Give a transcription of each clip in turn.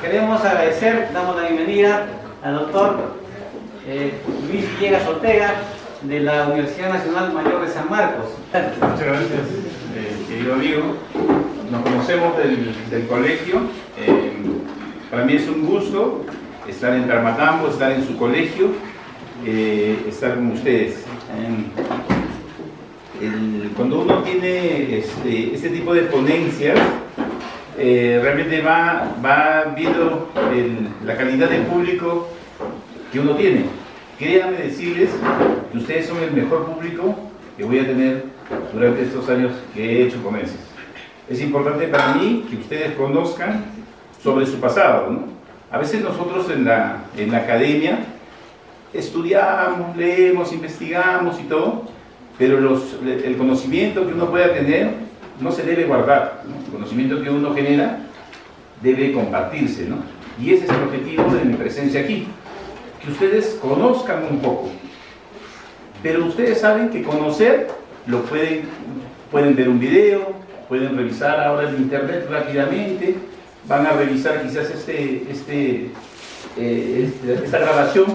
Queremos agradecer, damos la bienvenida al doctor Luis Villegas Ortega de la Universidad Nacional Mayor de San Marcos. Muchas gracias, querido amigo. Nos conocemos del colegio. Para mí es un gusto estar en Tarmatambo, estar en su colegio, estar con ustedes. Cuando uno tiene este tipo de ponencias, realmente va viendo la calidad de público que uno tiene. Quería decirles que ustedes son el mejor público que voy a tener durante estos años que he hecho comercios. Es importante para mí que ustedes conozcan sobre su pasado, ¿no? A veces nosotros en la academia estudiamos, leemos, investigamos y todo, pero el conocimiento que uno pueda tener no se debe guardar, ¿no? El conocimiento que uno genera debe compartirse, ¿no? Y ese es el objetivo de mi presencia aquí, que ustedes conozcan un poco. Pero ustedes saben que conocer lo pueden ver un video, pueden revisar ahora en internet rápidamente, van a revisar quizás esta grabación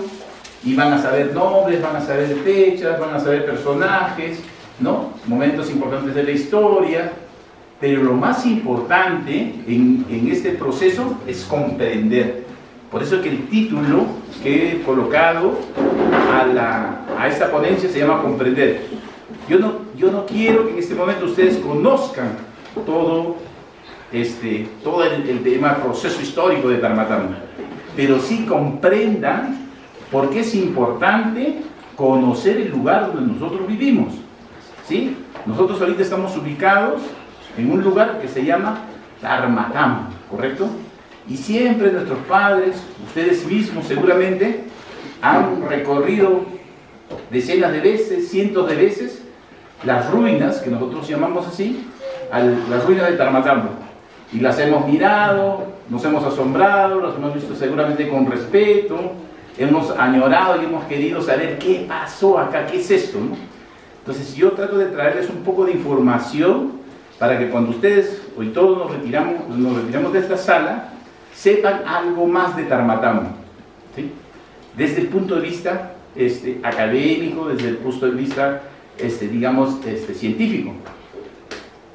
y van a saber nombres, van a saber fechas, van a saber personajes, ¿no? Momentos importantes de la historia. Pero lo más importante en este proceso es comprender. Por eso que el título que he colocado a esta ponencia se llama Comprender. Yo no quiero que en este momento ustedes conozcan todo el tema proceso histórico de Tarmatambo, pero sí comprendan por qué es importante conocer el lugar donde nosotros vivimos, ¿sí? Nosotros ahorita estamos ubicados en un lugar que se llama Tarmatambo, ¿correcto? Y siempre nuestros padres, ustedes mismos seguramente, han recorrido decenas de veces, cientos de veces, las ruinas, que nosotros llamamos así, las ruinas de Tarmatambo. Y las hemos mirado, nos hemos asombrado, las hemos visto seguramente con respeto, hemos añorado y hemos querido saber qué pasó acá, qué es esto, ¿no? Entonces yo trato de traerles un poco de información para que cuando ustedes, hoy todos nos retiramos de esta sala, sepan algo más de Tarmatambo, ¿sí? Desde el punto de vista académico, desde el punto de vista, científico.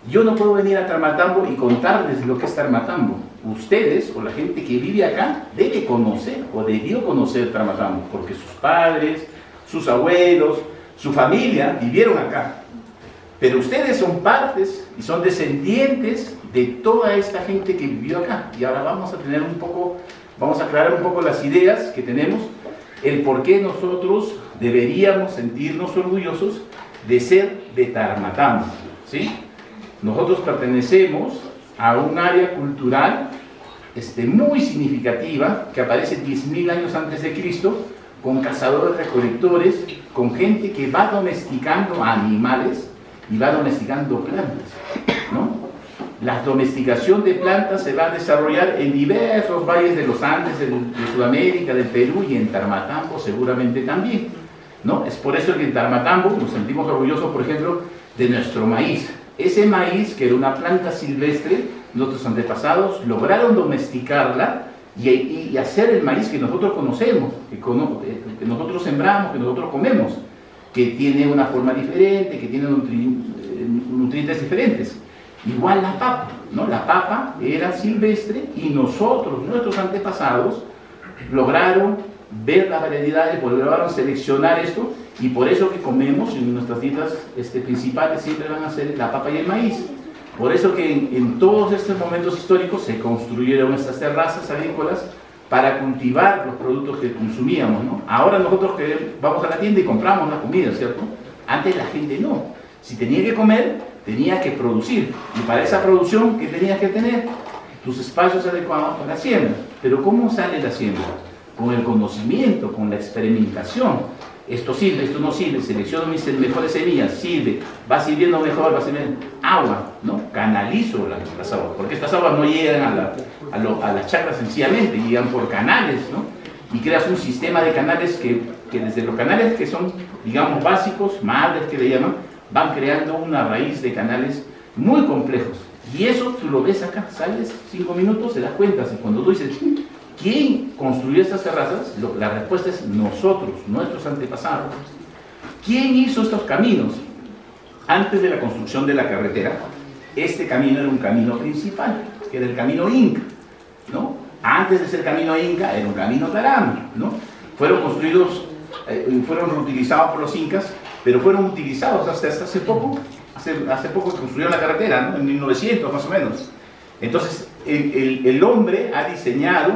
Yo no puedo venir a Tarmatambo y contarles lo que es Tarmatambo. Ustedes, o la gente que vive acá, debe conocer, o debió conocer Tarmatambo, porque sus padres, sus abuelos, su familia vivieron acá. Pero ustedes son partes y son descendientes de toda esta gente que vivió acá. Y ahora vamos a aclarar un poco las ideas que tenemos, el por qué nosotros deberíamos sentirnos orgullosos de ser de Tarmatambo, ¿sí? Nosotros pertenecemos a un área cultural muy significativa que aparece 10.000 años antes de Cristo, con cazadores recolectores, con gente que va domesticando animales y va domesticando plantas, ¿no? La domesticación de plantas se va a desarrollar en diversos valles de los Andes, de Sudamérica, del Perú, y en Tarmatambo seguramente también, ¿no? Es por eso que en Tarmatambo nos sentimos orgullosos, por ejemplo, de nuestro maíz. Ese maíz, que era una planta silvestre, nuestros antepasados lograron domesticarla y hacer el maíz que nosotros conocemos, que nosotros sembramos, que nosotros comemos, que tiene una forma diferente, que tiene nutrientes diferentes. Igual la papa, ¿no? La papa era silvestre y nuestros antepasados, lograron ver las variedades, lograron seleccionar esto, y por eso que comemos en nuestras dietas principales siempre van a ser la papa y el maíz. Por eso que en todos estos momentos históricos se construyeron estas terrazas agrícolas para cultivar los productos que consumíamos, ¿no? Ahora nosotros que vamos a la tienda y compramos la comida, ¿cierto? Antes la gente no. Si tenía que comer, tenía que producir. Y para esa producción, ¿qué tenías que tener? Tus espacios adecuados para la siembra. Pero ¿cómo sale la siembra? Con el conocimiento, con la experimentación. Esto sirve, esto no sirve, selecciono mis mejores semillas, sirve, va sirviendo mejor, va sirviendo agua, ¿no? Canalizo las aguas, porque estas aguas no llegan a las chacras sencillamente, llegan por canales, ¿no? Y creas un sistema de canales que desde los canales que son, digamos, básicos, madres que le llaman, van creando una raíz de canales muy complejos. Y eso tú lo ves acá, sales 5 minutos, te das cuenta. Y cuando tú dices, ¿quién construyó estas terrazas? La respuesta es nosotros, nuestros antepasados. ¿Quién hizo estos caminos? Antes de la construcción de la carretera, este camino era un camino principal, que era el camino Inca, ¿no? Antes de ser camino Inca, era un camino Tarama, ¿no? Fueron construidos, fueron reutilizados por los incas, pero fueron utilizados hasta hace poco. Hace poco construyeron la carretera, ¿no? En 1900 más o menos. Entonces, el hombre ha diseñado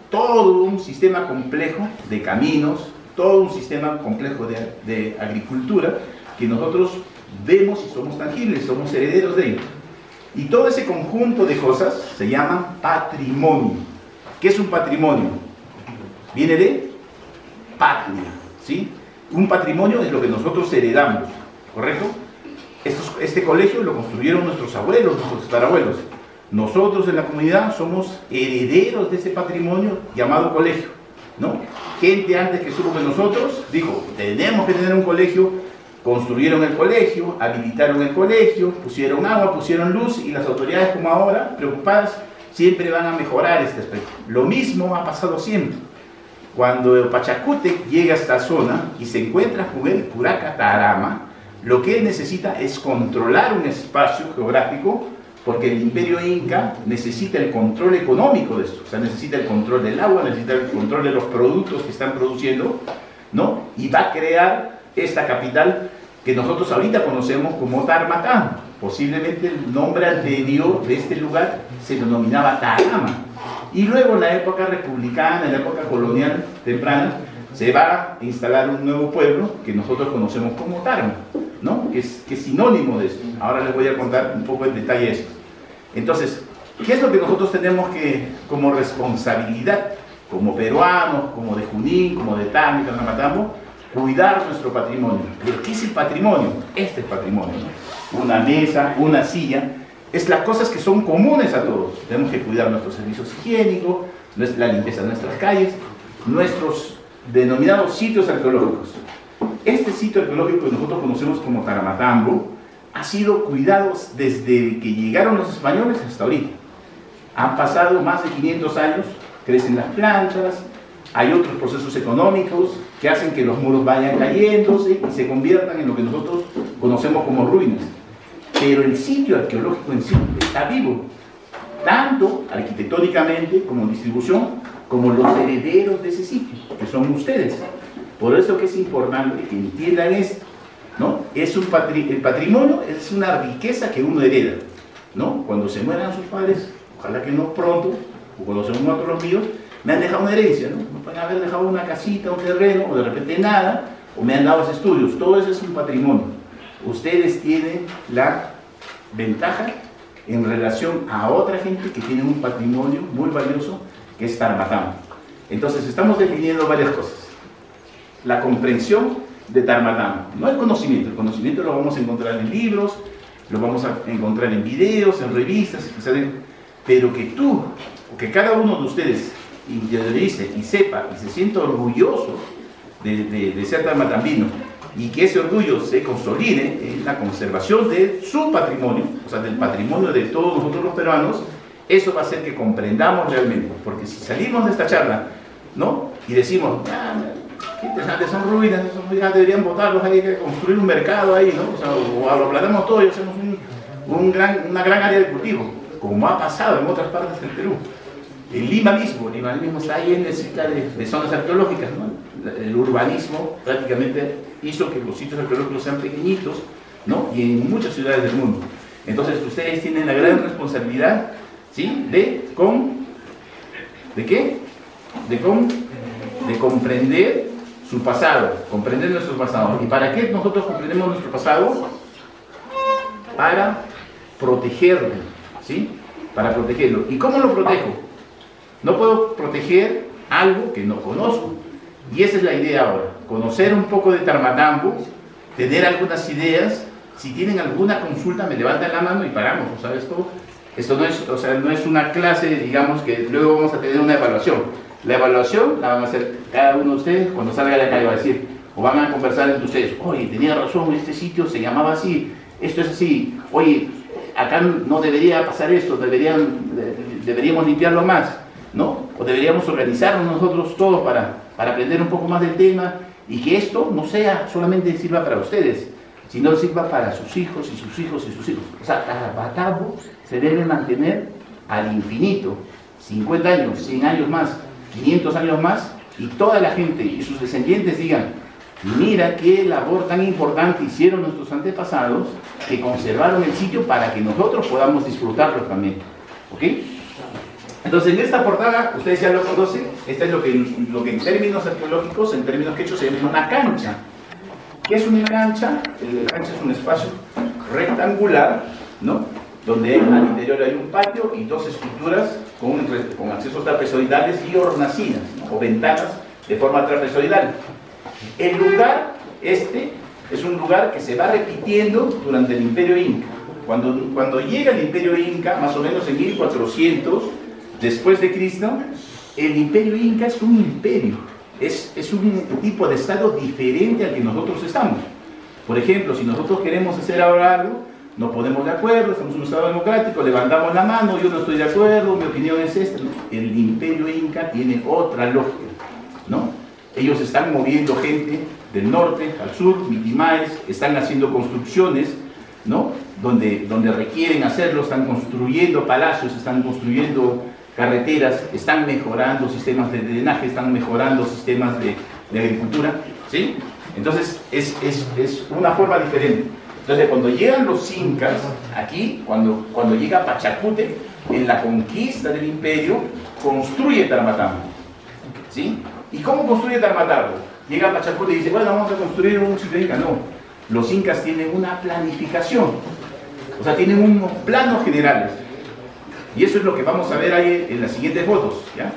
todo un sistema complejo de caminos, todo un sistema complejo de agricultura, que nosotros vemos y somos tangibles, somos herederos de ello. Y todo ese conjunto de cosas se llama patrimonio. ¿Qué es un patrimonio? Viene de patria, ¿sí? Un patrimonio es lo que nosotros heredamos, ¿correcto? Este colegio lo construyeron nuestros abuelos, nuestros tatarabuelos. Nosotros en la comunidad somos herederos de ese patrimonio llamado colegio, ¿no? Gente antes que estuvo con nosotros dijo, tenemos que tener un colegio, construyeron el colegio, habilitaron el colegio, pusieron agua, pusieron luz, y las autoridades como ahora, preocupadas, siempre van a mejorar este aspecto. Lo mismo ha pasado siempre. Cuando el Pachacútec llega a esta zona y se encuentra con el Puraca Tarama, lo que él necesita es controlar un espacio geográfico, porque el imperio inca necesita el control económico de esto, o sea, necesita el control del agua, necesita el control de los productos que están produciendo, ¿no? Y va a crear esta capital que nosotros ahorita conocemos como Tarmatán. Posiblemente el nombre anterior de este lugar se denominaba Tarama. Y luego en la época republicana, en la época colonial temprana, se va a instalar un nuevo pueblo que nosotros conocemos como Tarma, ¿no? Que es sinónimo de esto. Ahora les voy a contar un poco en detalle esto. Entonces, ¿qué es lo que nosotros tenemos que, como responsabilidad, como peruanos, como de Junín, como de Tami, de Matambo, cuidar nuestro patrimonio? ¿Pero qué es el patrimonio? Este es patrimonio, ¿no? Una mesa, una silla, es las cosas que son comunes a todos. Tenemos que cuidar nuestros servicios higiénicos, la limpieza de nuestras calles, nuestros denominados sitios arqueológicos. Este sitio arqueológico que nosotros conocemos como Taramatambo ha sido cuidado desde que llegaron los españoles hasta ahorita. Han pasado más de 500 años, crecen las plantas, hay otros procesos económicos que hacen que los muros vayan cayéndose y se conviertan en lo que nosotros conocemos como ruinas. Pero el sitio arqueológico en sí está vivo, tanto arquitectónicamente como en distribución, como los herederos de ese sitio, que son ustedes. Por eso que es importante que entiendan esto, ¿no? El patrimonio es una riqueza que uno hereda, ¿no? Cuando se mueran sus padres, ojalá que no pronto, o cuando se mueran los míos, me han dejado una herencia, ¿no? Me pueden haber dejado una casita, un terreno, o de repente nada, o me han dado los estudios. Todo eso es un patrimonio. Ustedes tienen la ventaja en relación a otra gente que tiene un patrimonio muy valioso, que es Tarmatán. Entonces estamos definiendo varias cosas. La comprensión de Tarmatán, no el conocimiento lo vamos a encontrar en libros, lo vamos a encontrar en videos, en revistas, pero que tú, o que cada uno de ustedes interiorice y sepa y se sienta orgulloso de ser tarmatambino, y que ese orgullo se consolide en la conservación de su patrimonio, o sea, del patrimonio de todos nosotros los peruanos. Eso va a hacer que comprendamos realmente, porque si salimos de esta charla, ¿no? Y decimos, qué interesante, son ruinas, deberían botarlos, hay que construir un mercado ahí, ¿no? O sea, o lo aplanamos todo y hacemos una gran área de cultivo, como ha pasado en otras partes del Perú. En Lima mismo está lleno de zonas arqueológicas, ¿no? El urbanismo prácticamente hizo que los sitios arqueológicos sean pequeñitos, ¿no? Y en muchas ciudades del mundo. Entonces ustedes tienen la gran responsabilidad, ¿sí? ¿De qué? De comprender su pasado, comprender nuestro pasado. ¿Y para qué nosotros comprendemos nuestro pasado? Para protegerlo, ¿sí? Para protegerlo. ¿Y cómo lo protejo? No puedo proteger algo que no conozco. Y esa es la idea ahora. Conocer un poco de Tarmatambo, tener algunas ideas. Si tienen alguna consulta, me levantan la mano y paramos. O sea, esto no es, o sea, no es una clase, digamos, que luego vamos a tener una evaluación. La evaluación la van a hacer cada uno de ustedes cuando salga de acá y va a decir, o van a conversar entre ustedes, oye, tenía razón, este sitio se llamaba así, esto es así, oye, acá no debería pasar esto, deberíamos limpiarlo más, ¿no? O deberíamos organizarnos nosotros todos para aprender un poco más del tema y que esto no sea solamente sirva para ustedes, sino sirva para sus hijos y sus hijos y sus hijos. O sea, Taramatabo se debe mantener al infinito, 50 años, 100 años más, 500 años más, y toda la gente y sus descendientes digan, mira qué labor tan importante hicieron nuestros antepasados que conservaron el sitio para que nosotros podamos disfrutarlo también. ¿Ok? Entonces, en esta portada, ustedes ya lo conocen, esta es lo que en términos arqueológicos, en términos quechos, se llama una cancha. ¿Qué es una cancha? La cancha es un espacio rectangular, ¿no? Donde al interior hay un patio y dos estructuras con accesos trapezoidales y hornacinas, ¿no? O ventanas de forma trapezoidal. El lugar este es un lugar que se va repitiendo durante el Imperio Inca. Cuando llega el Imperio Inca, más o menos en 1400 después de Cristo, el Imperio Inca es un imperio, es un tipo de estado diferente al que nosotros estamos. Por ejemplo, si nosotros queremos hacer ahora algo, nos ponemos de acuerdo, estamos en un estado democrático, levantamos la mano, yo no estoy de acuerdo, mi opinión es esta. El Imperio Inca tiene otra lógica, ¿no? Ellos están moviendo gente del norte al sur, Mitimaes, están haciendo construcciones, ¿no? Donde requieren hacerlo, están construyendo palacios, están construyendo carreteras, están mejorando sistemas de drenaje, están mejorando sistemas de agricultura, ¿sí? Entonces es una forma diferente. Entonces cuando llegan los incas, aquí, cuando llega Pachacute, en la conquista del imperio, construye Taramatabo, ¿sí? ¿Y cómo construye Taramatabo? Llega Pachacute y dice, bueno, vamos a construir un sitio inca. No, los incas tienen una planificación, o sea, tienen unos planos generales. Y eso es lo que vamos a ver ahí en las siguientes fotos, ¿ya?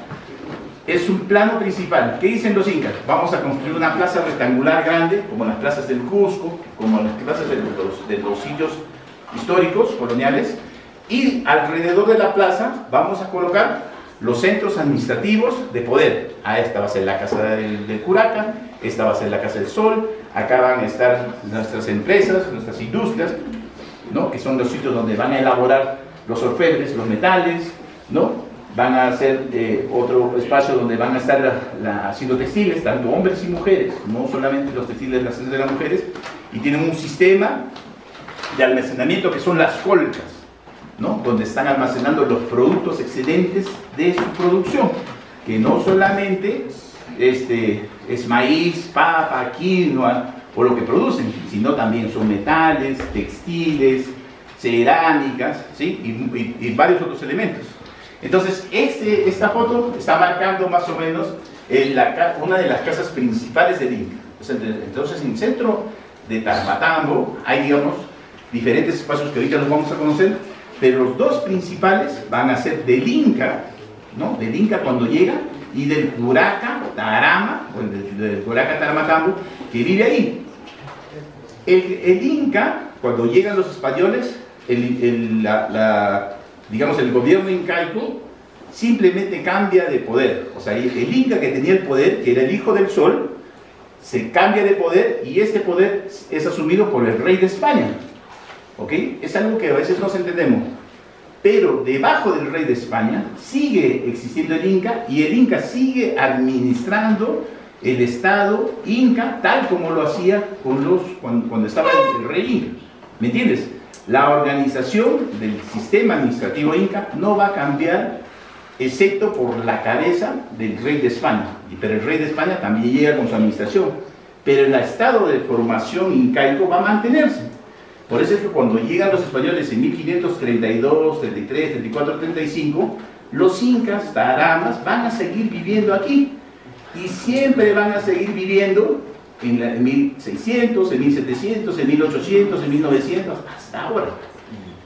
Es un plano principal. ¿Qué dicen los incas? Vamos a construir una plaza rectangular grande, como las plazas del Cusco, como las plazas de los sitios históricos, coloniales, y alrededor de la plaza vamos a colocar los centros administrativos de poder. Esta va a ser la casa del Curaca, esta va a ser la casa del Sol, acá van a estar nuestras empresas, nuestras industrias, ¿no? Que son los sitios donde van a elaborar los orfebres, los metales, ¿no? Van a hacer otro espacio donde van a estar haciendo textiles, tanto hombres y mujeres, no solamente los textiles de las mujeres, y tienen un sistema de almacenamiento que son las colcas, ¿no? Donde están almacenando los productos excedentes de su producción, que no solamente es maíz, papa, quinoa o lo que producen, sino también son metales, textiles, cerámicas, ¿sí? y varios otros elementos. Entonces, esta foto está marcando más o menos una de las casas principales del Inca. Entonces, en el centro de Taramatabo hay, digamos, diferentes espacios que ahorita los vamos a conocer, pero los dos principales van a ser del Inca, ¿no? Del Inca cuando llega, y del Curaca Tarama, o del Curaca Taramatabo, que vive ahí. El Inca, cuando llegan los españoles, digamos, el gobierno incaico simplemente cambia de poder. O sea, el Inca que tenía el poder, que era el hijo del sol, se cambia de poder y este poder es asumido por el rey de España. ¿Ok? Es algo que a veces no entendemos. Pero debajo del rey de España sigue existiendo el Inca y el Inca sigue administrando el Estado Inca tal como lo hacía cuando estaba el rey Inca. ¿Me entiendes? La organización del sistema administrativo Inca no va a cambiar excepto por la cabeza del rey de España. Pero el rey de España también llega con su administración. Pero el estado de formación incaico va a mantenerse. Por eso es que cuando llegan los españoles en 1532, 33, 34, 35, los incas, taramas, van a seguir viviendo aquí. Y siempre van a seguir viviendo en 1600, en 1700, en 1800, en 1900, hasta ahora.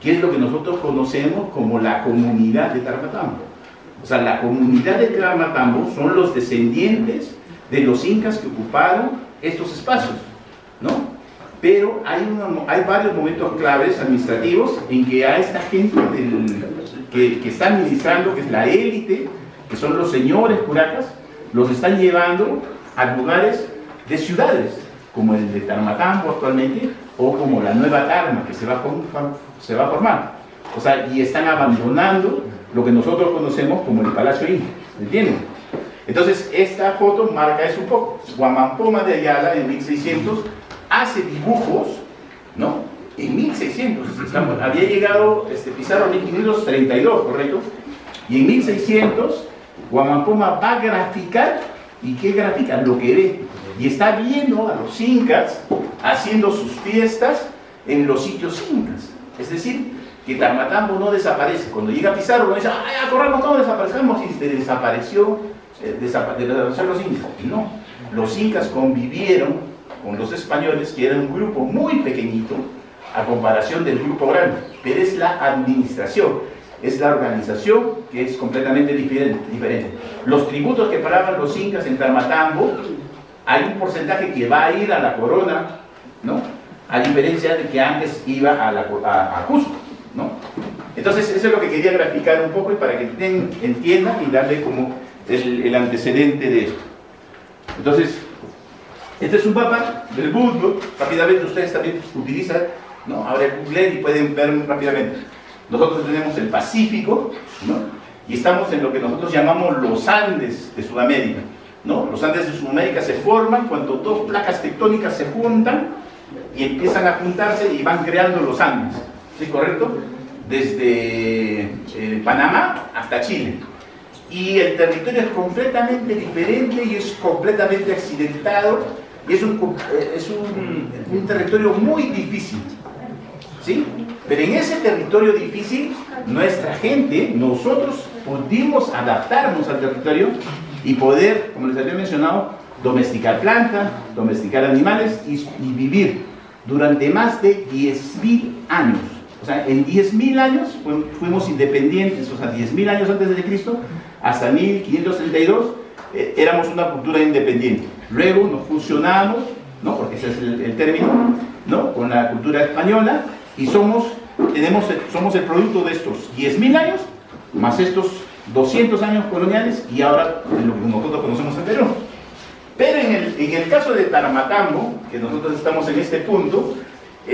Que es lo que nosotros conocemos como la comunidad de Taramatabo. O sea, la comunidad de Taramatabo son los descendientes de los incas que ocuparon estos espacios, ¿no? Pero hay varios momentos claves administrativos en que a esta gente que está administrando, que es la élite, que son los señores curacas, los están llevando a lugares de ciudades, como el de Taramatabo actualmente, o como la nueva Tarma que se va a formar. O sea, y están abandonando lo que nosotros conocemos como el Palacio Inca, ¿entienden? Entonces, esta foto marca eso un poco. Huamampoma de Ayala, en 1600, hace dibujos, ¿no? En 1600, había llegado Pizarro en 1532, ¿correcto? Y en 1600, Huamampoma va a graficar, ¿y qué grafica? Lo que ve. Y está viendo a los incas haciendo sus fiestas en los sitios incas. Es decir, que Tarmatambo no desaparece. Cuando llega Pizarro, no dice, ¡ay, corramos, no desaparecemos! Y desapareció los incas. No, los incas convivieron con los españoles, que eran un grupo muy pequeñito a comparación del grupo grande, pero es la administración, es la organización que es completamente diferente. Los tributos que pagaban los incas en Tarmatambo, hay un porcentaje que va a ir a la corona, ¿no? A diferencia de que antes iba a Cusco, ¿no? Entonces, eso es lo que quería graficar un poco y para que entiendan y darle como el antecedente de esto. Entonces, este es un mapa del mundo. Rápidamente ustedes también utilizan, ¿no? Ahora Google y pueden ver rápidamente. Nosotros tenemos el Pacífico, ¿no? Y estamos en lo que nosotros llamamos los Andes de Sudamérica, ¿no? Los Andes de Sudamérica se forman cuando dos placas tectónicas se juntan y empiezan a juntarse y van creando los Andes, ¿sí? ¿Correcto? Desde Panamá hasta Chile. Y el territorio es completamente diferente y es completamente accidentado y es un territorio muy difícil, ¿sí? Pero en ese territorio difícil, nuestra gente, nosotros pudimos adaptarnos al territorio y poder, como les había mencionado, domesticar plantas, domesticar animales y vivir durante más de 10.000 años. O sea, en 10.000 años fuimos independientes, o sea, 10.000 años antes de Cristo, hasta 1532, éramos una cultura independiente. Luego nos fusionamos, ¿no? Porque ese es el término, ¿no? Con la cultura española y somos el producto de estos 10.000 años, más estos 200 años coloniales y ahora lo que nosotros conocemos en Perú. Pero en el caso de Tarmatambo, que nosotros estamos en este punto,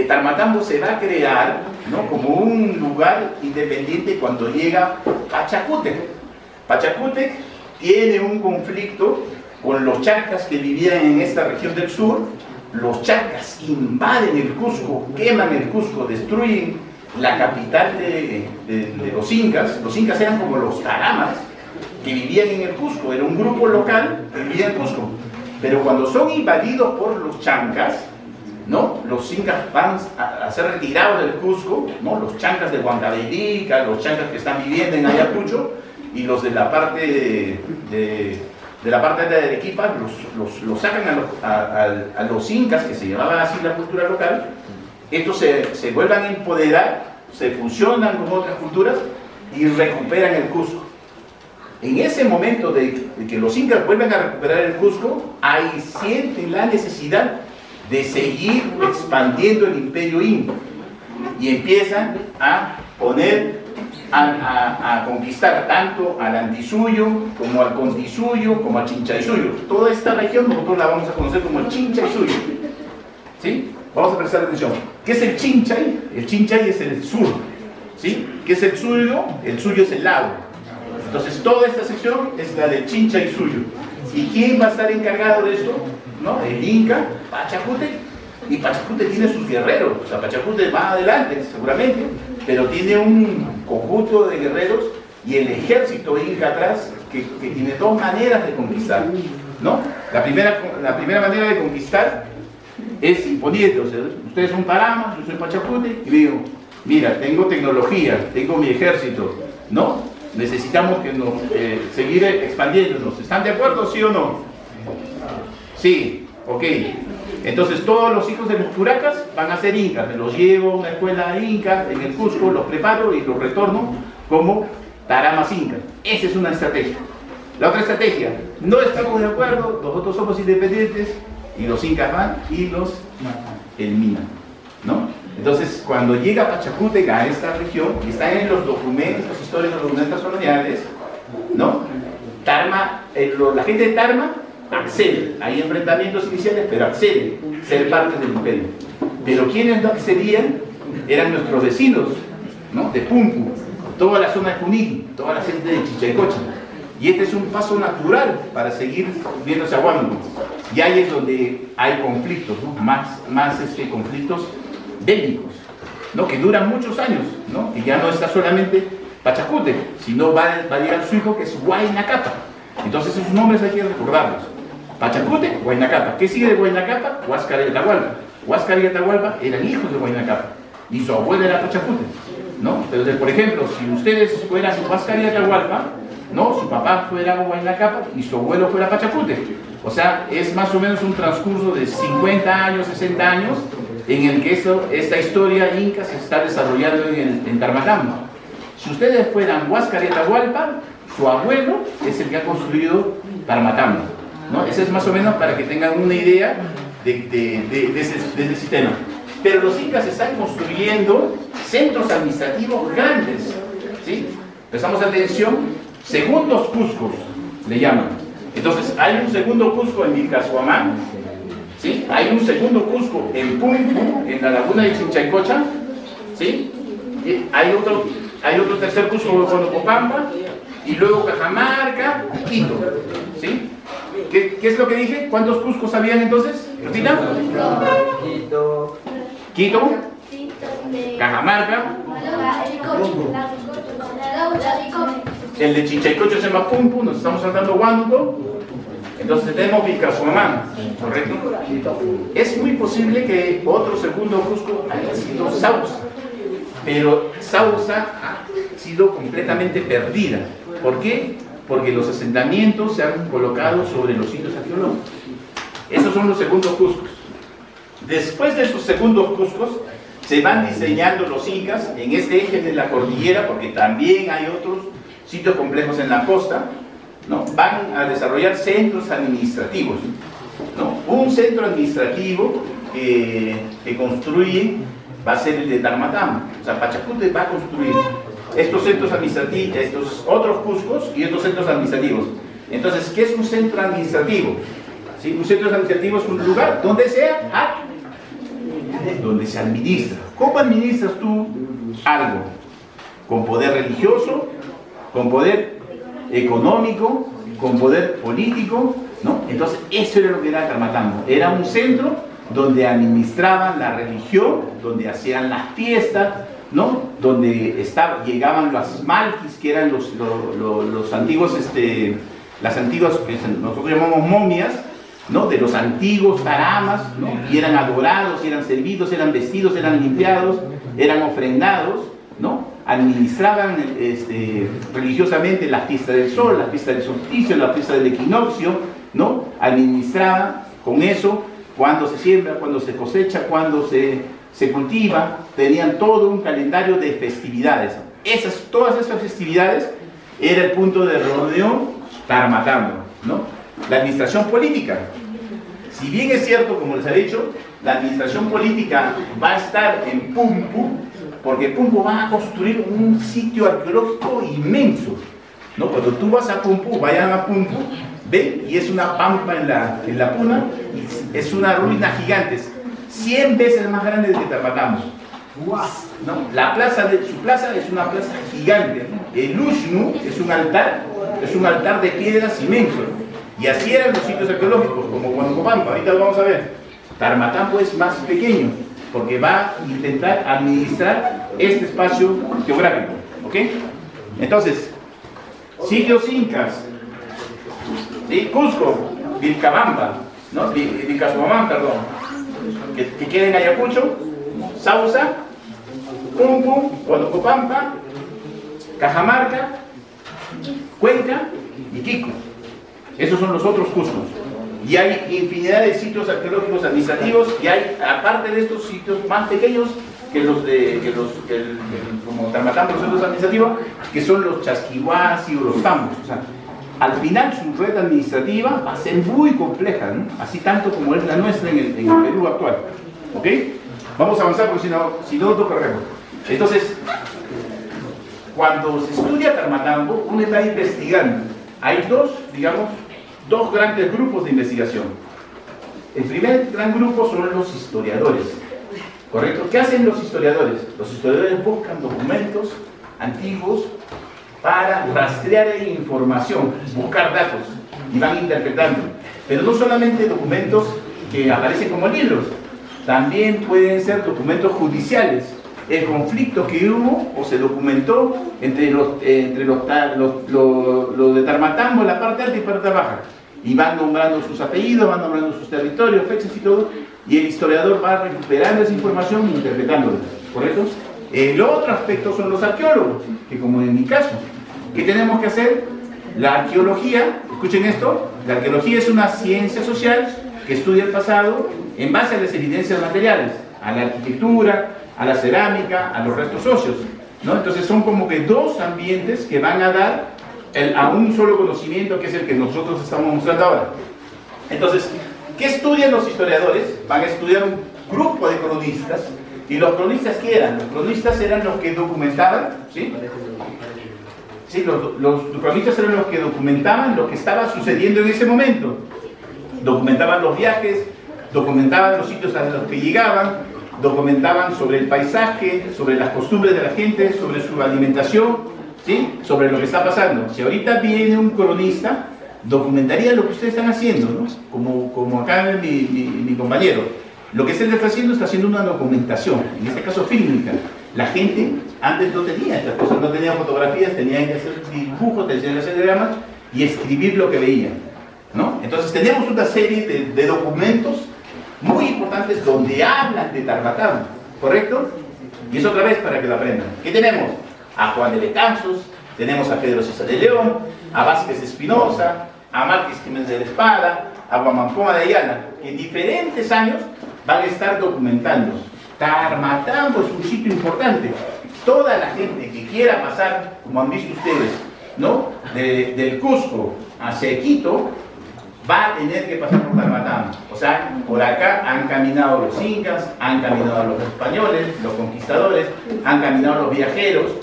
Tarmatambo se va a crear, ¿no? Como un lugar independiente cuando llega Pachacútec. Pachacútec tiene un conflicto con los charcas que vivían en esta región del sur. Los charcas invaden el Cusco, queman el Cusco, destruyen la capital de los incas. Los incas eran como los taramas que vivían en el Cusco, era un grupo local que vivía en Cusco. Pero cuando son invadidos por los chancas, ¿no? Los incas van a ser retirados del Cusco, ¿no? Los chancas de Huancavelica, los chancas que están viviendo en Ayacucho y los de la parte de la parte de Arequipa los sacan a los incas, que se llamaban así la cultura local. Estos se vuelvan a empoderar, se fusionan con otras culturas y recuperan el Cusco. En ese momento de que los incas vuelven a recuperar el Cusco, ahí sienten la necesidad de seguir expandiendo el imperio inca y empiezan a conquistar tanto al Antisuyo como al Condisuyo como al Chinchaysuyo. Toda esta región nosotros la vamos a conocer como el Chinchaysuyo, ¿sí? Vamos a prestar atención. ¿Qué es el Chinchay? El Chinchay es el sur, ¿sí? ¿Qué es el suyo? El suyo es el lago. Entonces toda esta sección es la del Chinchaysuyo. ¿Y quién va a estar encargado de esto? ¿No? El Inca, Pachacútec. Y Pachacútec tiene sus guerreros. O sea, Pachacútec va adelante, seguramente, pero tiene un conjunto de guerreros y el ejército inca atrás que tiene dos maneras de conquistar, ¿no? La primera manera de conquistar es imponiendo. O sea, ustedes son Tarama, yo soy Pachacútec y digo, mira, tengo tecnología, tengo mi ejército, ¿no? Necesitamos seguir expandiéndonos. ¿Están de acuerdo, sí o no? Sí, ok. Entonces todos los hijos de los curacas van a ser incas. Me los llevo a una escuela inca en el Cusco, los preparo y los retorno como taramas incas. Esa es una estrategia. La otra estrategia, no estamos de acuerdo, nosotros somos independientes y los incas van y los eliminan, ¿no? Entonces cuando llega Pachacútec a esta región, y está en los documentos históricos, los documentos coloniales, ¿no? La gente de Tarma accede, hay enfrentamientos iniciales, pero accede a ser parte del imperio. Pero quienes no accedían eran nuestros vecinos, ¿no? De Pumpu, toda la zona de Junín, toda la gente de Chichaycocha. Y este es un paso natural para seguir viendo hacia Huánuco. Y ahí es donde hay conflictos, ¿no? más conflictos bélicos, ¿no? Que duran muchos años, ¿no? Que ya no está solamente Pachacute, sino va a llegar su hijo, que es Huayna Capa. Entonces esos nombres hay que recordarlos. Pachacute, Huayna Capa. ¿Qué sigue de Huayna Capa? Huáscar y Atahualpa. Huáscar y Atahualpa eran hijos de Huayna Capa y su abuelo era Pachacute, ¿no? Entonces, por ejemplo, si ustedes fueran Huáscar y Atahualpa, ¿no? Su papá fuera Huayna Capa y su abuelo fuera Pachacute. O sea, es más o menos un transcurso de 50 años, 60 años, en el que esta historia inca se está desarrollando en Tarmatamba. Si ustedes fueran Huáscar y Atahualpa, su abuelo es el que ha construido Tarmatamba, ¿no? Ese es más o menos para que tengan una idea de ese sistema. Pero los incas están construyendo centros administrativos grandes, ¿sí? Prestamos atención, segundos Cuscos le llaman. Entonces, hay un segundo Cusco en Vilcashuamán, ¿sí? Hay un segundo Cusco en Pumpu, en la laguna de Chichaycocha, ¿sí? Y hay otro tercer Cusco en Conocopampa, y luego Cajamarca y Quito, ¿sí? ¿Qué es lo que dije? ¿Cuántos Cuscos habían entonces? ¿Repita? Quito, Cajamarca, el de Chichaycocha se llama Pumpu, nos estamos saltando Huánuco, entonces tenemos Vilcashuamán, ¿correcto? Es muy posible que otro segundo Cusco haya sido Sausa, pero Sausa ha sido completamente perdida. ¿Por qué? Porque los asentamientos se han colocado sobre los sitios arqueológicos. Esos son los segundos Cuscos. Después de esos segundos Cuscos, se van diseñando los incas en este eje de la cordillera, porque también hay otros sitios complejos en la costa, ¿no? Van a desarrollar centros administrativos, ¿no? Un centro administrativo que construye va a ser el de Tarmatamba. O sea, Pachacute va a construir estos centros administrativos, estos otros Cuscos y estos centros administrativos. Entonces, ¿qué es un centro administrativo? ¿Sí? Un centro administrativo es un lugar donde donde se administra. ¿Cómo administras tú algo? Con poder religioso, con poder económico, con poder político, ¿no? Entonces, eso era lo que era Tarmatamba. Era un centro donde administraban la religión, donde hacían las fiestas, ¿no? Donde llegaban las malquis, que eran los antiguos, las antiguas, que nosotros llamamos momias, ¿no? De los antiguos taramas, ¿no? Y eran adorados, eran servidos, eran vestidos, eran limpiados, eran ofrendados, ¿no? Administraban religiosamente la fiesta del sol, la fiesta del solsticio, la fiesta del equinoccio, ¿no? Administraban con eso cuando se siembra, cuando se cosecha, cuando se cultiva. Tenían todo un calendario de festividades. Todas esas festividades era el punto de reunión Tarmatamba, ¿no? La administración política, si bien es cierto, como les he dicho, la administración política va a estar en Pumpu, porque Pumpu va a construir un sitio arqueológico inmenso, ¿no? Cuando tú vas a Pumpu, vayan a Pumpu, ven, y es una pampa en la puna, y es una ruina gigante, 100 veces más grande que Tarmatamba, ¿no? Su plaza es una plaza gigante, ¿no? El Ushnu es un altar de piedras inmenso, ¿no? Y así eran los sitios arqueológicos, como Conocopampa. Ahorita lo vamos a ver. Tarmatamba es más pequeño, porque va a intentar administrar este espacio geográfico, ¿ok? Entonces, sitios incas, ¿sí? Cusco, Vilcabamba, ¿no? Vilcashuamán, perdón, que queda en Ayacucho, Sausa, Pumpu, Conocopampa, Cajamarca, Cuenca y Quico. Esos son los otros Cuscos. Y hay infinidad de sitios arqueológicos administrativos, y hay, aparte de estos sitios más pequeños como Tarmatamba, los centros administrativos, que son los Chasquihuasi o los Tambos. O sea, al final su red administrativa va a ser muy compleja, ¿no? Así tanto como es la nuestra en el Perú actual. ¿Ok? Vamos a avanzar porque si no corremos. Entonces, cuando se estudia Tarmatamba, uno está investigando. Hay dos grandes grupos de investigación. El primer gran grupo son los historiadores. ¿correcto? ¿Qué hacen los historiadores? Los historiadores buscan documentos antiguos para rastrear información, buscar datos, y van interpretando. Pero no solamente documentos que aparecen como libros, también pueden ser documentos judiciales. El conflicto que hubo o se documentó entre los de Tarmatambo, la parte alta y parte baja. Y van nombrando sus apellidos, van nombrando sus territorios, fechas y todo, y el historiador va recuperando esa información e interpretándola, ¿correcto? El otro aspecto son los arqueólogos, que como en mi caso, ¿qué tenemos que hacer? La arqueología, escuchen esto, la arqueología es una ciencia social que estudia el pasado en base a las evidencias materiales, a la arquitectura, a la cerámica, a los restos óseos, ¿no? Entonces son como que dos ambientes que van a dar a un solo conocimiento, que es el que nosotros estamos mostrando ahora. Entonces, ¿qué estudian los historiadores? Van a estudiar un grupo de cronistas. ¿Y los cronistas qué eran? Los cronistas eran los que documentaban, ¿sí? Sí, los cronistas eran los que documentaban lo que estaba sucediendo en ese momento. Documentaban los viajes, documentaban los sitios a los que llegaban, documentaban sobre el paisaje, sobre las costumbres de la gente, sobre su alimentación, ¿sí? Sobre lo que está pasando. Si ahorita viene un cronista, documentaría lo que ustedes están haciendo, ¿no? Como acá mi compañero. Lo que él está haciendo una documentación, en este caso fílmica. La gente antes no tenía estas cosas, no tenía fotografías, tenían que hacer dibujos, tenían que hacer diagramas y escribir lo que veían, ¿no? Entonces tenemos una serie de documentos muy importantes donde hablan de Tarmatán, ¿correcto? Y es otra vez para que lo aprendan. ¿Qué tenemos? A Juan de Betanzos, tenemos a Pedro César de León, a Vázquez Espinosa, a Márquez Jiménez de la Espada, a Guamampoma de Ayala, que en diferentes años van a estar documentando. Tarmatambo es un sitio importante. Toda la gente que quiera pasar, como han visto ustedes, ¿no? Del Cusco hacia Quito, va a tener que pasar por Tarmatambo. O sea, por acá han caminado los incas, han caminado los españoles, los conquistadores, han caminado los viajeros.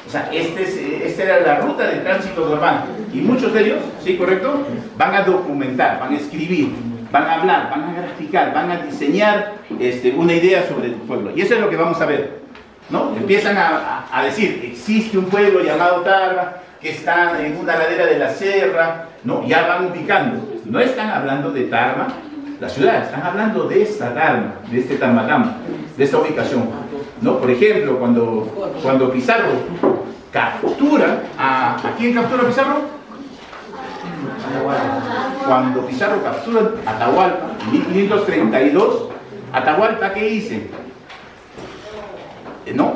O sea, esta era la ruta de tránsito normal. Y muchos de ellos, ¿sí, correcto? Van a documentar, van a escribir, van a hablar, van a graficar, van a diseñar una idea sobre el pueblo. Y eso es lo que vamos a ver, ¿no? Empiezan a decir, existe un pueblo llamado Tarma, que está en una ladera de la sierra, ¿no? Ya van ubicando. No están hablando de Tarma, la ciudad, están hablando de esta Tarma, de este Tarmatambo, de esta ubicación, ¿no? Por ejemplo, cuando Pizarro captura ¿a quién captura Pizarro? Cuando Pizarro captura a Atahualpa en 1532, Atahualpa, ¿qué dice? No,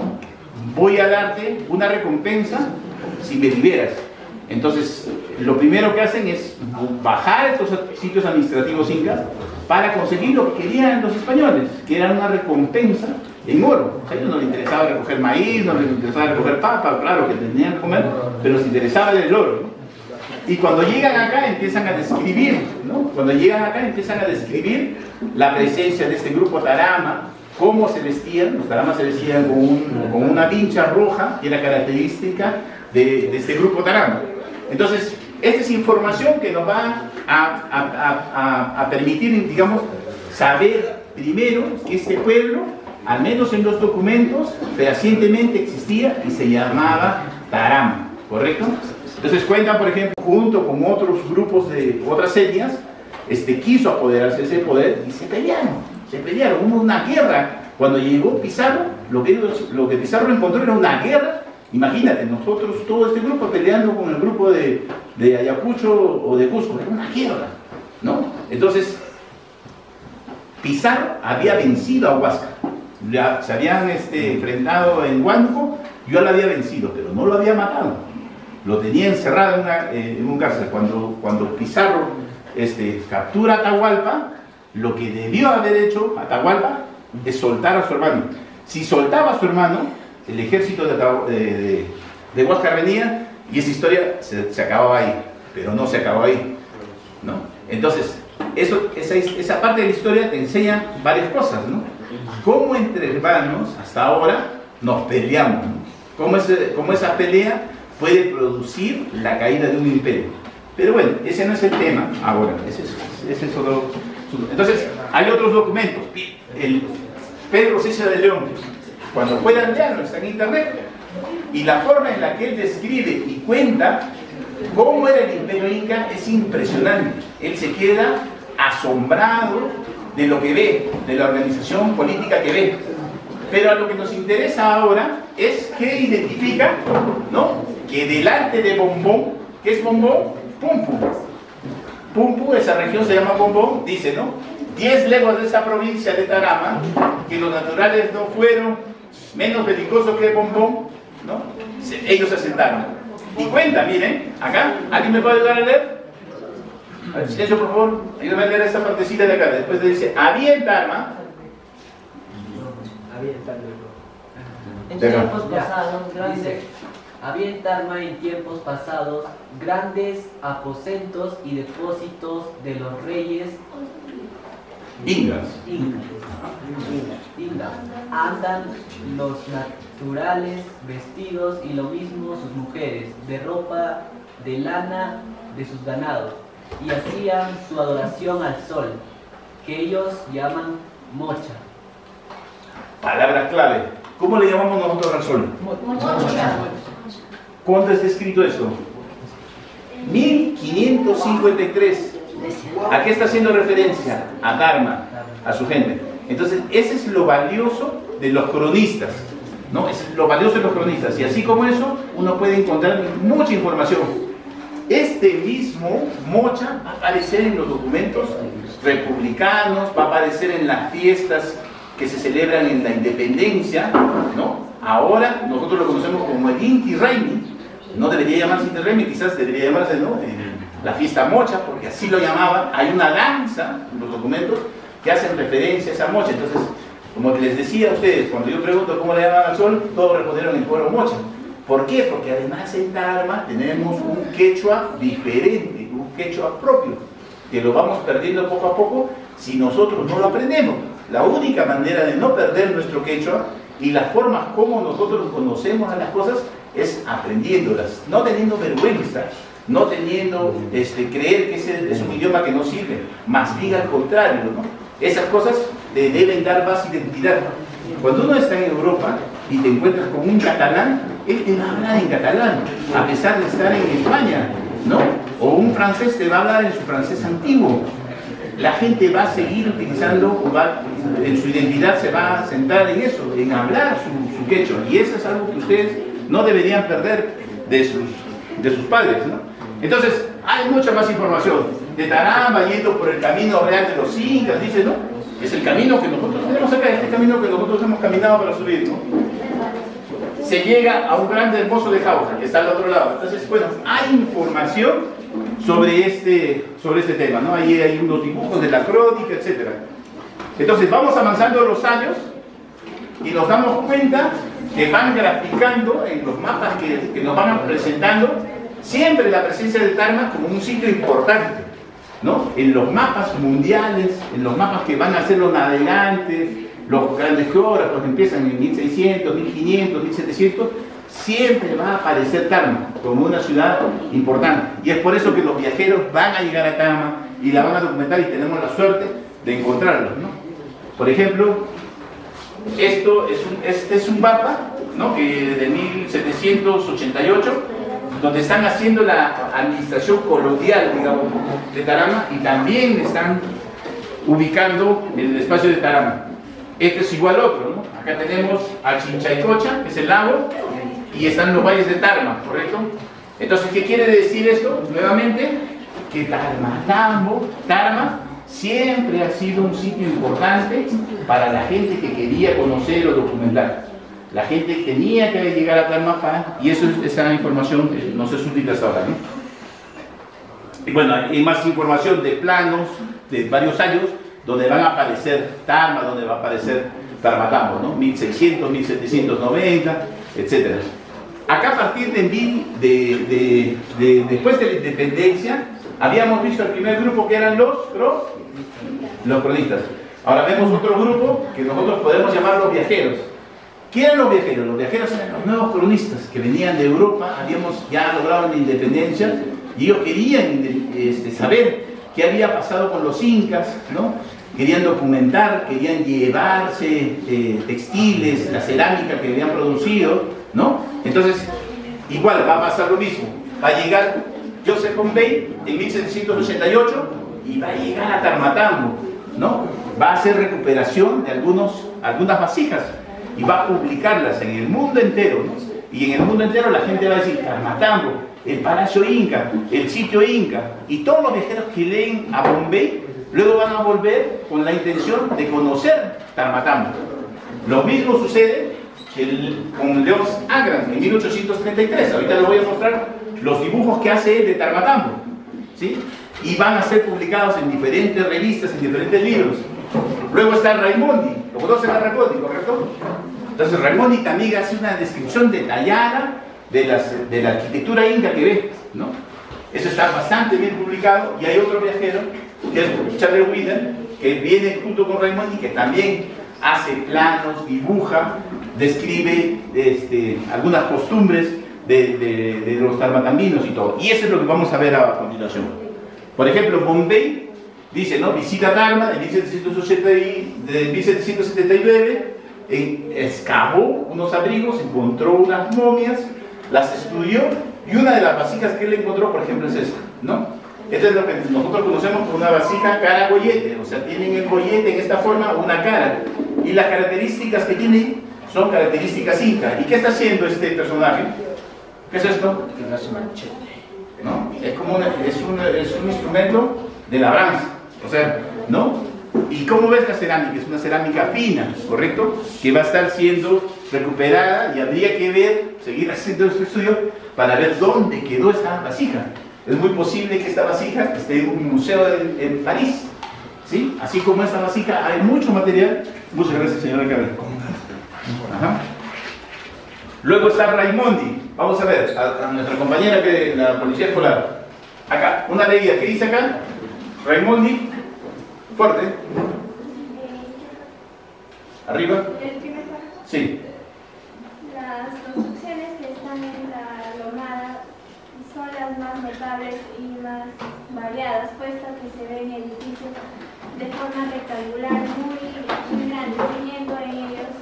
voy a darte una recompensa si me liberas. Entonces, lo primero que hacen es bajar estos sitios administrativos incas para conseguir lo que querían los españoles, que era una recompensa en oro. A ellos no les interesaba recoger maíz, no les interesaba recoger papa, claro que tenían que comer, pero les interesaba el oro, ¿no? Y cuando llegan acá empiezan a describir, ¿no? Cuando llegan acá empiezan a describir la presencia de este grupo Tarama, cómo se vestían. Los Taramas se vestían con una vincha roja, que era característica de este grupo Tarama. Entonces, esta es información que nos va a permitir, digamos, saber primero que este pueblo, al menos en los documentos, fehacientemente existía y se llamaba Tarama, ¿correcto? Entonces cuentan, por ejemplo, junto con otros grupos de otras etnias, quiso apoderarse de ese poder y se pelearon, hubo una guerra. Cuando llegó Pizarro, lo que Pizarro encontró era una guerra. Imagínate, nosotros, todo este grupo peleando con el grupo de Ayacucho o de Cusco, era una guerra, ¿no? Entonces, Pizarro había vencido a Huáscar, se habían enfrentado en Huánuco, yo lo había vencido, pero no lo había matado. Lo tenía encerrado en un cárcel. Cuando Pizarro captura a Atahualpa, lo que debió haber hecho Atahualpa es soltar a su hermano. Si soltaba a su hermano, el ejército de Huáscar venía y esa historia se acababa ahí, pero no se acabó ahí, ¿no? Entonces, esa parte de la historia te enseña varias cosas, ¿no? Cómo entre hermanos hasta ahora nos peleamos, ¿no? Cómo esa pelea puede producir la caída de un imperio. Pero bueno, ese no es el tema ahora, ese es solo. Entonces, hay otros documentos. Pedro César de León. Cuando puedan leerlo, está en internet. Y la forma en la que él describe y cuenta cómo era el imperio inca es impresionante. Él se queda asombrado de lo que ve, de la organización política que ve. Pero a lo que nos interesa ahora es que identifica, ¿no?, que delante de Bombón, ¿qué es Bombón? Pumpu. Pumpu, esa región se llama Bombón, dice, ¿no? 10 leguas de esa provincia de Tarama, que los naturales no fueron menos belicosos que Bombón, ¿no? Ellos se asentaron. Y cuenta, miren, acá, ¿alguien me puede ayudar a leer? A ver, silencio, por favor. Ayúdame a leer esta partecita de acá. Después dice, había en Tarma. En tiempos pasados, había en Tarma en tiempos pasados grandes aposentos y depósitos de los reyes Ingas. Andan los naturales vestidos y lo mismo sus mujeres, de ropa de lana de sus ganados, y hacían su adoración al sol, que ellos llaman mocha. Palabra clave. ¿Cómo le llamamos nosotros al sol? ¿Cuándo está escrito esto? 1553. ¿A qué está haciendo referencia? A Dharma, a su gente. Entonces, ese es lo valioso de los cronistas, ¿no? Es lo valioso de los cronistas. Y así como eso, uno puede encontrar mucha información. Este mismo mocha va a aparecer en los documentos republicanos, va a aparecer en las fiestas que se celebran en la independencia, ¿no? Ahora nosotros lo conocemos como el Inti Raymi. No debería llamarse Inti Raymi, quizás debería llamarse, ¿no?, la fiesta mocha, porque así lo llamaba. Hay una danza en los documentos que hacen referencia a esa mocha. Entonces, como les decía a ustedes, cuando yo pregunto cómo le llaman al sol, todos respondieron en pueblo mocha. ¿Por qué? Porque además en Tarma tenemos un quechua diferente, un quechua propio, que lo vamos perdiendo poco a poco si nosotros no lo aprendemos. La única manera de no perder nuestro quechua y las formas como nosotros conocemos a las cosas es aprendiéndolas, no teniendo vergüenza, no teniendo creer que ese es un idioma que no sirve, más bien al contrario, ¿no? Esas cosas te deben dar más identidad. Cuando uno está en Europa y te encuentras con un catalán, él te va a hablar en catalán, a pesar de estar en España, ¿no? O un francés te va a hablar en su francés antiguo. La gente va a seguir utilizando, en su identidad se va a centrar en eso, en hablar su quechua. Y eso es algo que ustedes no deberían perder de sus padres, ¿no? Entonces, hay mucha más información. De Tarama, yendo por el camino real de los incas, dice, ¿no? Es el camino que nosotros tenemos acá, este camino que nosotros hemos caminado para subir, ¿no? Se llega a un grande hermoso de Jauja, que está al otro lado. Entonces, bueno, hay información sobre este tema, ¿no? Ahí hay unos dibujos de la crónica, etc. Entonces, vamos avanzando los años y nos damos cuenta que van graficando en los mapas que nos van presentando siempre la presencia del Tarma como un sitio importante, ¿no? En los mapas mundiales, en los mapas que van a hacer los navegantes, los grandes geógrafos que empiezan en 1600, 1500, 1700, siempre va a aparecer Tarma como una ciudad importante. Y es por eso que los viajeros van a llegar a Tarma y la van a documentar y tenemos la suerte de encontrarlos, ¿no? Por ejemplo, este es un mapa, ¿no?, que de 1788, donde están haciendo la administración colonial, digamos, de Tarama, y también están ubicando el espacio de Tarama. Este es igual otro, ¿no? Acá tenemos a Chinchaycocha, que es el lago, y están los valles de Tarma, ¿correcto? Entonces, ¿qué quiere decir esto? Nuevamente, que Tarma siempre ha sido un sitio importante para la gente que quería conocer o documentar. La gente tenía que llegar a Tarma, y esa información nos es útil hasta ahora, ¿no? Y bueno, hay más información de planos de varios años donde van a aparecer Tarma, donde va a aparecer Tarmatambo, ¿no? 1600, 1790, etc. Acá a partir después de la independencia, habíamos visto el primer grupo que eran los cronistas. Ahora vemos otro grupo que nosotros podemos llamar los viajeros. ¿Quién eran los viajeros? Los viajeros eran los nuevos cronistas que venían de Europa, habíamos ya logrado la independencia y ellos querían saber qué había pasado con los incas, ¿no? querían documentar, querían llevarse textiles, la cerámica que habían producido, ¿no? Entonces, igual va a pasar lo mismo. Va a llegar Joseph Bombay en 1788 y va a llegar a Tarmatambo, ¿no? Va a hacer recuperación de algunas vasijas y va a publicarlas en el mundo entero, ¿no? Y en el mundo entero la gente va a decir Tarmatambo, el Palacio Inca, el sitio Inca, y todos los viajeros que leen a Bombay luego van a volver con la intención de conocer Tarmatambo. Lo mismo sucede con León Agram en 1833. Ahorita les voy a mostrar los dibujos que hace él de Tarmatambo, ¿sí? Y van a ser publicados en diferentes revistas, en diferentes libros. Luego está Raimondi, lo conocen a Raimondi, ¿correcto? Entonces Raimondi también hace una descripción detallada de la arquitectura inca que ve, ¿no? Eso está bastante bien publicado. Y hay otro viajero, que es Charles Whedon, que viene junto con Raimondi, que también hace planos, dibuja, describe algunas costumbres de los tarmatambinos y todo. Y eso es lo que vamos a ver a continuación. Por ejemplo, Bombay dice, ¿no? Visita Tarma en 1779, excavó unos abrigos, encontró unas momias, las estudió, y una de las vasijas que él encontró, por ejemplo, es esta, ¿no? Esta es lo que nosotros conocemos como una vasija cara gollete, o sea, tienen el gollete en esta forma, una cara, y las características que tiene son características inca. ¿Y qué está haciendo este personaje? ¿Qué es esto? ¿No? Es como es un instrumento de labranza, o sea, ¿no? ¿Y cómo ves la cerámica? Es una cerámica fina, ¿correcto? Que va a estar siendo recuperada, y habría que ver, seguir haciendo este estudio para ver dónde quedó esta vasija. Es muy posible que esta vasija esté en un museo en París, ¿sí? Así como esta vasija hay mucho material. Muchas gracias, señora Carmen. Ajá. Luego está Raimondi. Vamos a ver, a nuestra compañera de la policía escolar. Acá, una leída. ¿Qué dice acá? Raimondi. Fuerte. Arriba. Sí. Las construcciones que están en la lomada son las más notables y más variadas, puesto que se ven edificios de forma rectangular muy grandes, teniendo en ellos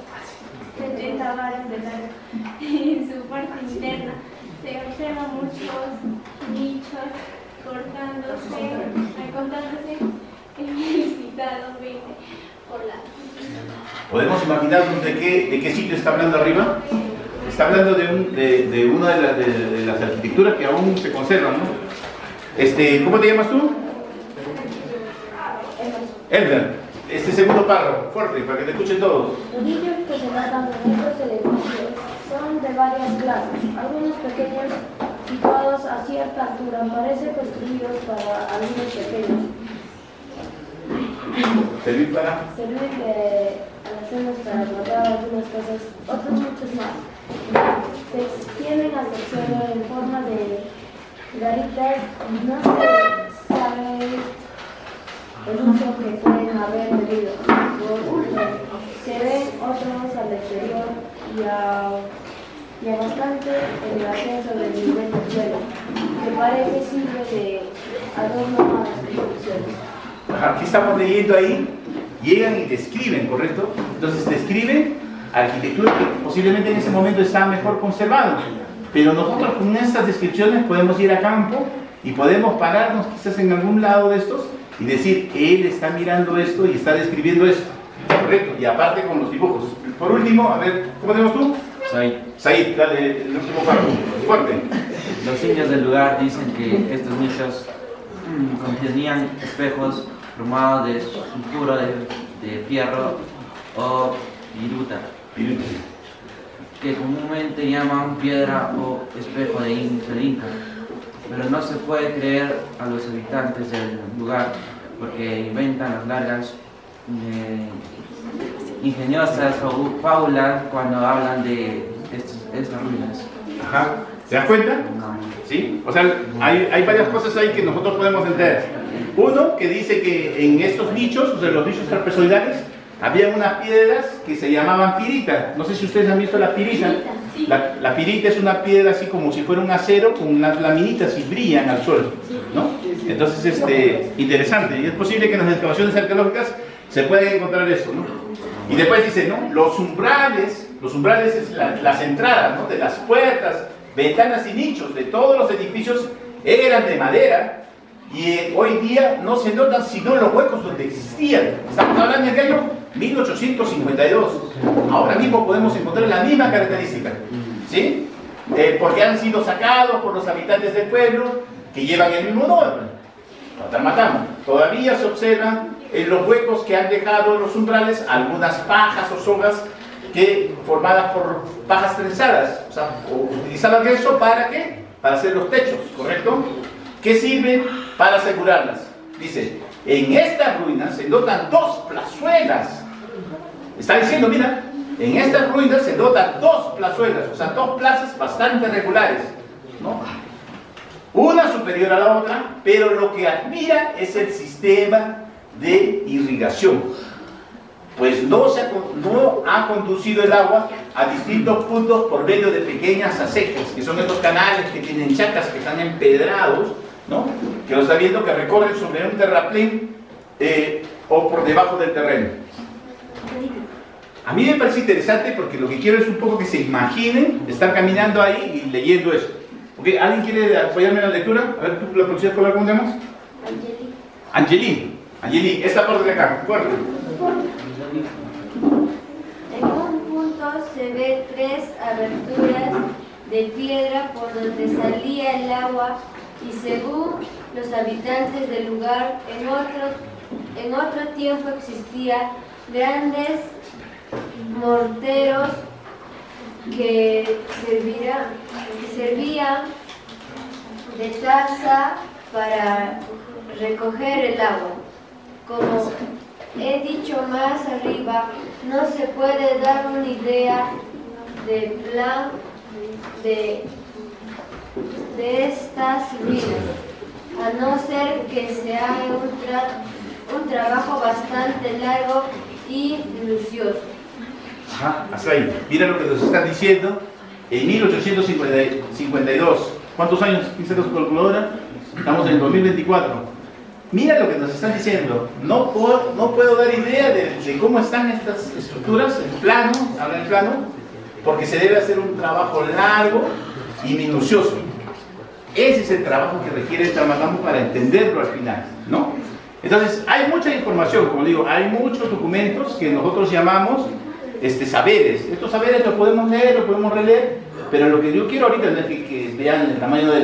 70 varas de largo. En su parte interna se observan muchos nichos contándose en el citado 20 por la... ¿Podemos imaginarnos de qué sitio está hablando arriba? Está hablando de una de las arquitecturas que aún se conservan, ¿no? ¿Cómo te llamas tú? Elmer. Este segundo párrafo, fuerte, para que te escuchen todos. Los nichos que se datan en estos edificios son de varias clases, algunos pequeños situados a cierta altura, parecen construidos para algunos pequeños. ¿Servir para? Servir de almacenes para guardar algunas cosas, otros muchos más. Se extienden al cielo en forma de garitas, no se sabe el uso que pueden haber tenido. Se ven otros al exterior y a bastante elevación sobre el nivel del suelo, que parece sirve de adorno a las construcciones. Aquí estamos leyendo ahí, llegan y describen, ¿correcto? Entonces describen arquitectura que posiblemente en ese momento está mejor conservada, pero nosotros con estas descripciones podemos ir a campo y podemos pararnos quizás en algún lado de estos y decir, él está mirando esto y está describiendo esto, ¿correcto? Y aparte con los dibujos. Por último, a ver, ¿cómo tenemos tú? Said, dale el último párrafo, fuerte. Los indios del lugar dicen que estos nichos contenían espejos formados de sulfuro de fierro o viruta, que comúnmente llaman piedra o espejo del Inca. Pero no se puede creer a los habitantes del lugar porque inventan las largas ingeniosas fábulas cuando hablan de estas ruinas. Ajá. ¿Se das cuenta? No. ¿Sí? O sea, hay varias cosas ahí que nosotros podemos entender. Uno, que dice que en estos nichos, o sea, los nichos trapezoidales, había unas piedras que se llamaban pirita. No sé si ustedes han visto la pirita. La pirita es una piedra así como si fuera un acero con unas laminitas y brillan al sol, ¿no? Entonces, interesante. Y es posible que en las excavaciones arqueológicas se pueden encontrar eso, ¿no? Y después dice, ¿no? Los umbrales es las entradas, ¿no? De las puertas, ventanas y nichos de todos los edificios eran de madera y hoy día no se notan sino los huecos donde existían. Estamos hablando de aquello 1852. Ahora mismo podemos encontrar la misma característica, ¿sí? Porque han sido sacados por los habitantes del pueblo que llevan el mismo nombre, Tamatama. Todavía se observan en los huecos que han dejado los umbrales algunas pajas o sogas formadas por pajas trenzadas, o sea, utilizaban eso ¿para qué? Para hacer los techos, ¿correcto? ¿Qué sirven? Para asegurarlas. Dice, en estas ruinas se notan dos plazuelas. Está diciendo, mira, en estas ruinas se notan dos plazuelas, o sea, dos plazas bastante regulares, ¿no? Una superior a la otra, pero lo que admira es el sistema de irrigación, pues no ha conducido el agua a distintos puntos por medio de pequeñas acequias, que son estos canales que tienen chacas, que están empedrados, ¿no? Que lo está viendo que recorren sobre un terraplén o por debajo del terreno. A mí me parece interesante porque lo que quiero es un poco que se imaginen estar caminando ahí y leyendo esto. Okay, ¿alguien quiere apoyarme en la lectura? A ver, ¿tú la policía escolar cómo te llamas? Angeli, esta parte de acá, fuerte. En un punto se ve 3 aberturas de piedra por donde salía el agua y según los habitantes del lugar, en otro tiempo existían grandes morteros que servían de taza para recoger el agua. Como he dicho más arriba, no se puede dar una idea de plan de estas ruinas, a no ser que se haga un trabajo bastante largo y minucioso. Ajá, hasta ahí. Mira lo que nos están diciendo. En 1852, ¿cuántos años? ¿15 los calculadora? Estamos en 2024. Mira lo que nos están diciendo. No puedo dar idea de cómo están estas estructuras en plano, habla en plano, porque se debe hacer un trabajo largo y minucioso. Ese es el trabajo que requiere el Tamatamo para entenderlo al final, ¿no? Entonces, hay mucha información, como digo, hay muchos documentos que nosotros llamamos saberes. Estos saberes los podemos leer, los podemos releer, pero lo que yo quiero ahorita no es que vean el tamaño de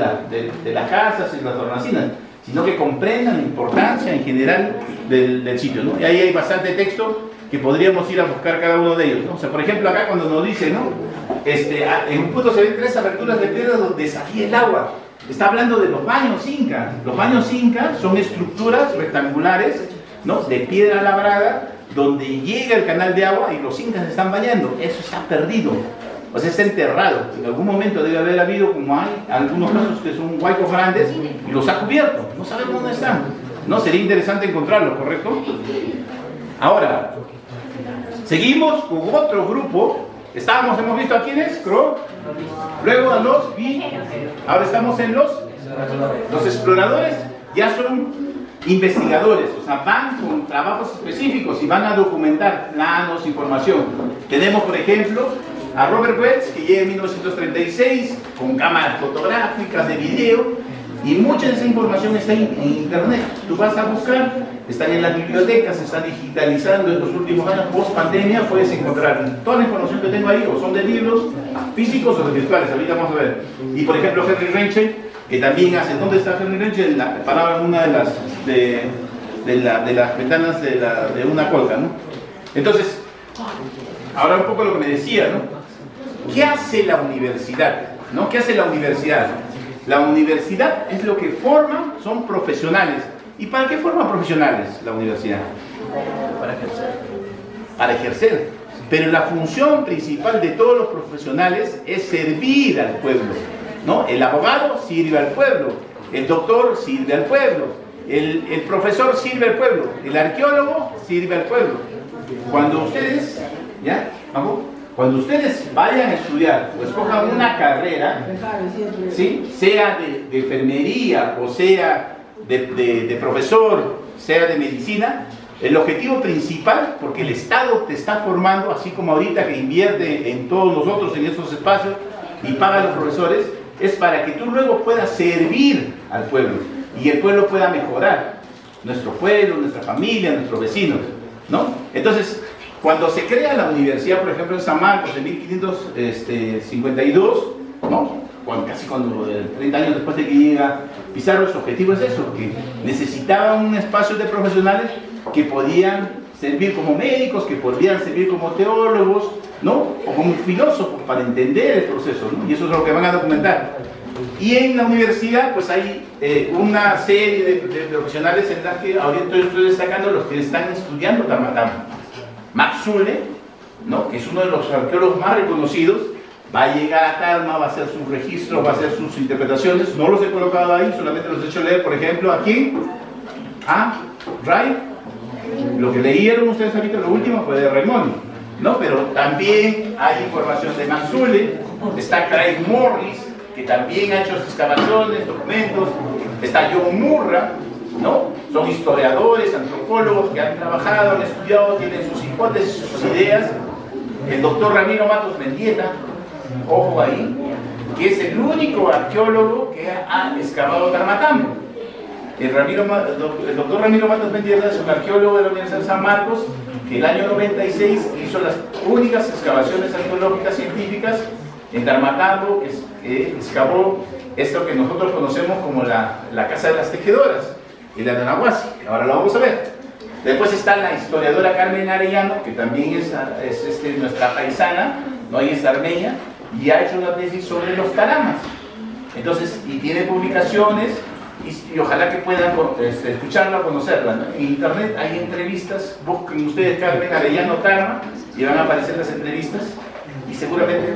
las casas y las hornacinas, sino que comprendan la importancia en general del sitio, ¿no? Y ahí hay bastante texto que podríamos ir a buscar cada uno de ellos, ¿no? O sea, por ejemplo, acá cuando nos dice, ¿no? En un punto se ven 3 aberturas de piedra donde salía el agua. Está hablando de los baños incas. Los baños incas son estructuras rectangulares, ¿no? De piedra labrada, donde llega el canal de agua y los incas se están bañando. Eso está perdido, o sea, está enterrado. En algún momento debe haber habido, como hay algunos casos que son huaicos grandes, y los ha cubierto. No sabemos dónde están. No, sería interesante encontrarlos, ¿correcto? Ahora, seguimos con otro grupo. Hemos visto a quiénes, Crow, luego a los ahora estamos en los exploradores. Ya son investigadores, o sea, van con trabajos específicos y van a documentar planos, información. Tenemos, por ejemplo, a Robert Wetz, que llega en 1936 con cámaras fotográficas, de video, y mucha de esa información está en internet. Tú vas a buscar, están en las bibliotecas, se están digitalizando en los últimos años, post pandemia, puedes encontrar toda la información que tengo ahí, o son de libros físicos o de virtuales. Ahorita vamos a ver. Y por ejemplo, Henry Renche, que también hace, ¿dónde está Henry Renche? Paraba en una de las ventanas de una colga, ¿no? Entonces, ahora un poco lo que me decía, ¿no? ¿Qué hace la universidad? ¿No? ¿Qué hace la universidad? La universidad es lo que forma, son profesionales. ¿Y para qué forma profesionales la universidad? Para ejercer. Para ejercer. Pero la función principal de todos los profesionales es servir al pueblo, ¿no? El abogado sirve al pueblo, el doctor sirve al pueblo, el profesor sirve al pueblo, el arqueólogo sirve al pueblo. Cuando ustedes, ¿ya? ¿Vamos? Cuando ustedes vayan a estudiar o escojan una carrera, ¿sí? Sea de enfermería o sea de profesor, sea de medicina, El objetivo principal, porque el Estado te está formando, así como ahorita que invierte en todos nosotros en estos espacios y paga a los profesores, es para que tú luego puedas servir al pueblo y el pueblo pueda mejorar. Nuestro pueblo, nuestra familia, nuestros vecinos, ¿no? Entonces, cuando se crea la universidad, por ejemplo, en San Marcos, en 1552, ¿no? Casi cuando 30 años después de que llega Pizarro, su objetivo es eso, que necesitaba un espacio de profesionales que podían servir como médicos, que podían servir como teólogos, ¿no? O como filósofos para entender el proceso, ¿no? Y eso es lo que van a documentar. Y en la universidad, pues hay una serie de profesionales en las que ahorita estoy destacando los que están estudiando Tarmatambo. Max Zule, ¿no? Que es uno de los arqueólogos más reconocidos, va a llegar a Tarma, va a hacer sus registros, va a hacer sus interpretaciones. No los he colocado ahí, solamente los he hecho leer, por ejemplo, aquí, a Ray. Lo que leyeron ustedes ahorita, lo último, fue de Raimondi, ¿no? Pero también hay información de Max Zule, está Craig Morris, que también ha hecho excavaciones, documentos, está John Murra, ¿no? Son historiadores, antropólogos que han trabajado, han estudiado, tienen sus hipótesis, sus ideas. El doctor Ramiro Matos Mendieta, ojo ahí, que es el único arqueólogo que ha excavado Tarmatambo. El doctor Ramiro Matos Mendieta es un arqueólogo de la Universidad de San Marcos que el año 96 hizo las únicas excavaciones arqueológicas científicas en Tarmatambo, que excavó esto que nosotros conocemos como la Casa de las Tejedoras, y la de Nahuasi. Ahora lo vamos a ver. Después está la historiadora Carmen Arellano, que también es nuestra paisana, ¿no? Ella es armenia, y ha hecho una tesis sobre los taramas. Entonces, y tiene publicaciones, y ojalá que puedan escucharla o conocerla, ¿no? En internet hay entrevistas, busquen ustedes Carmen Arellano Tarma, y van a aparecer las entrevistas, y seguramente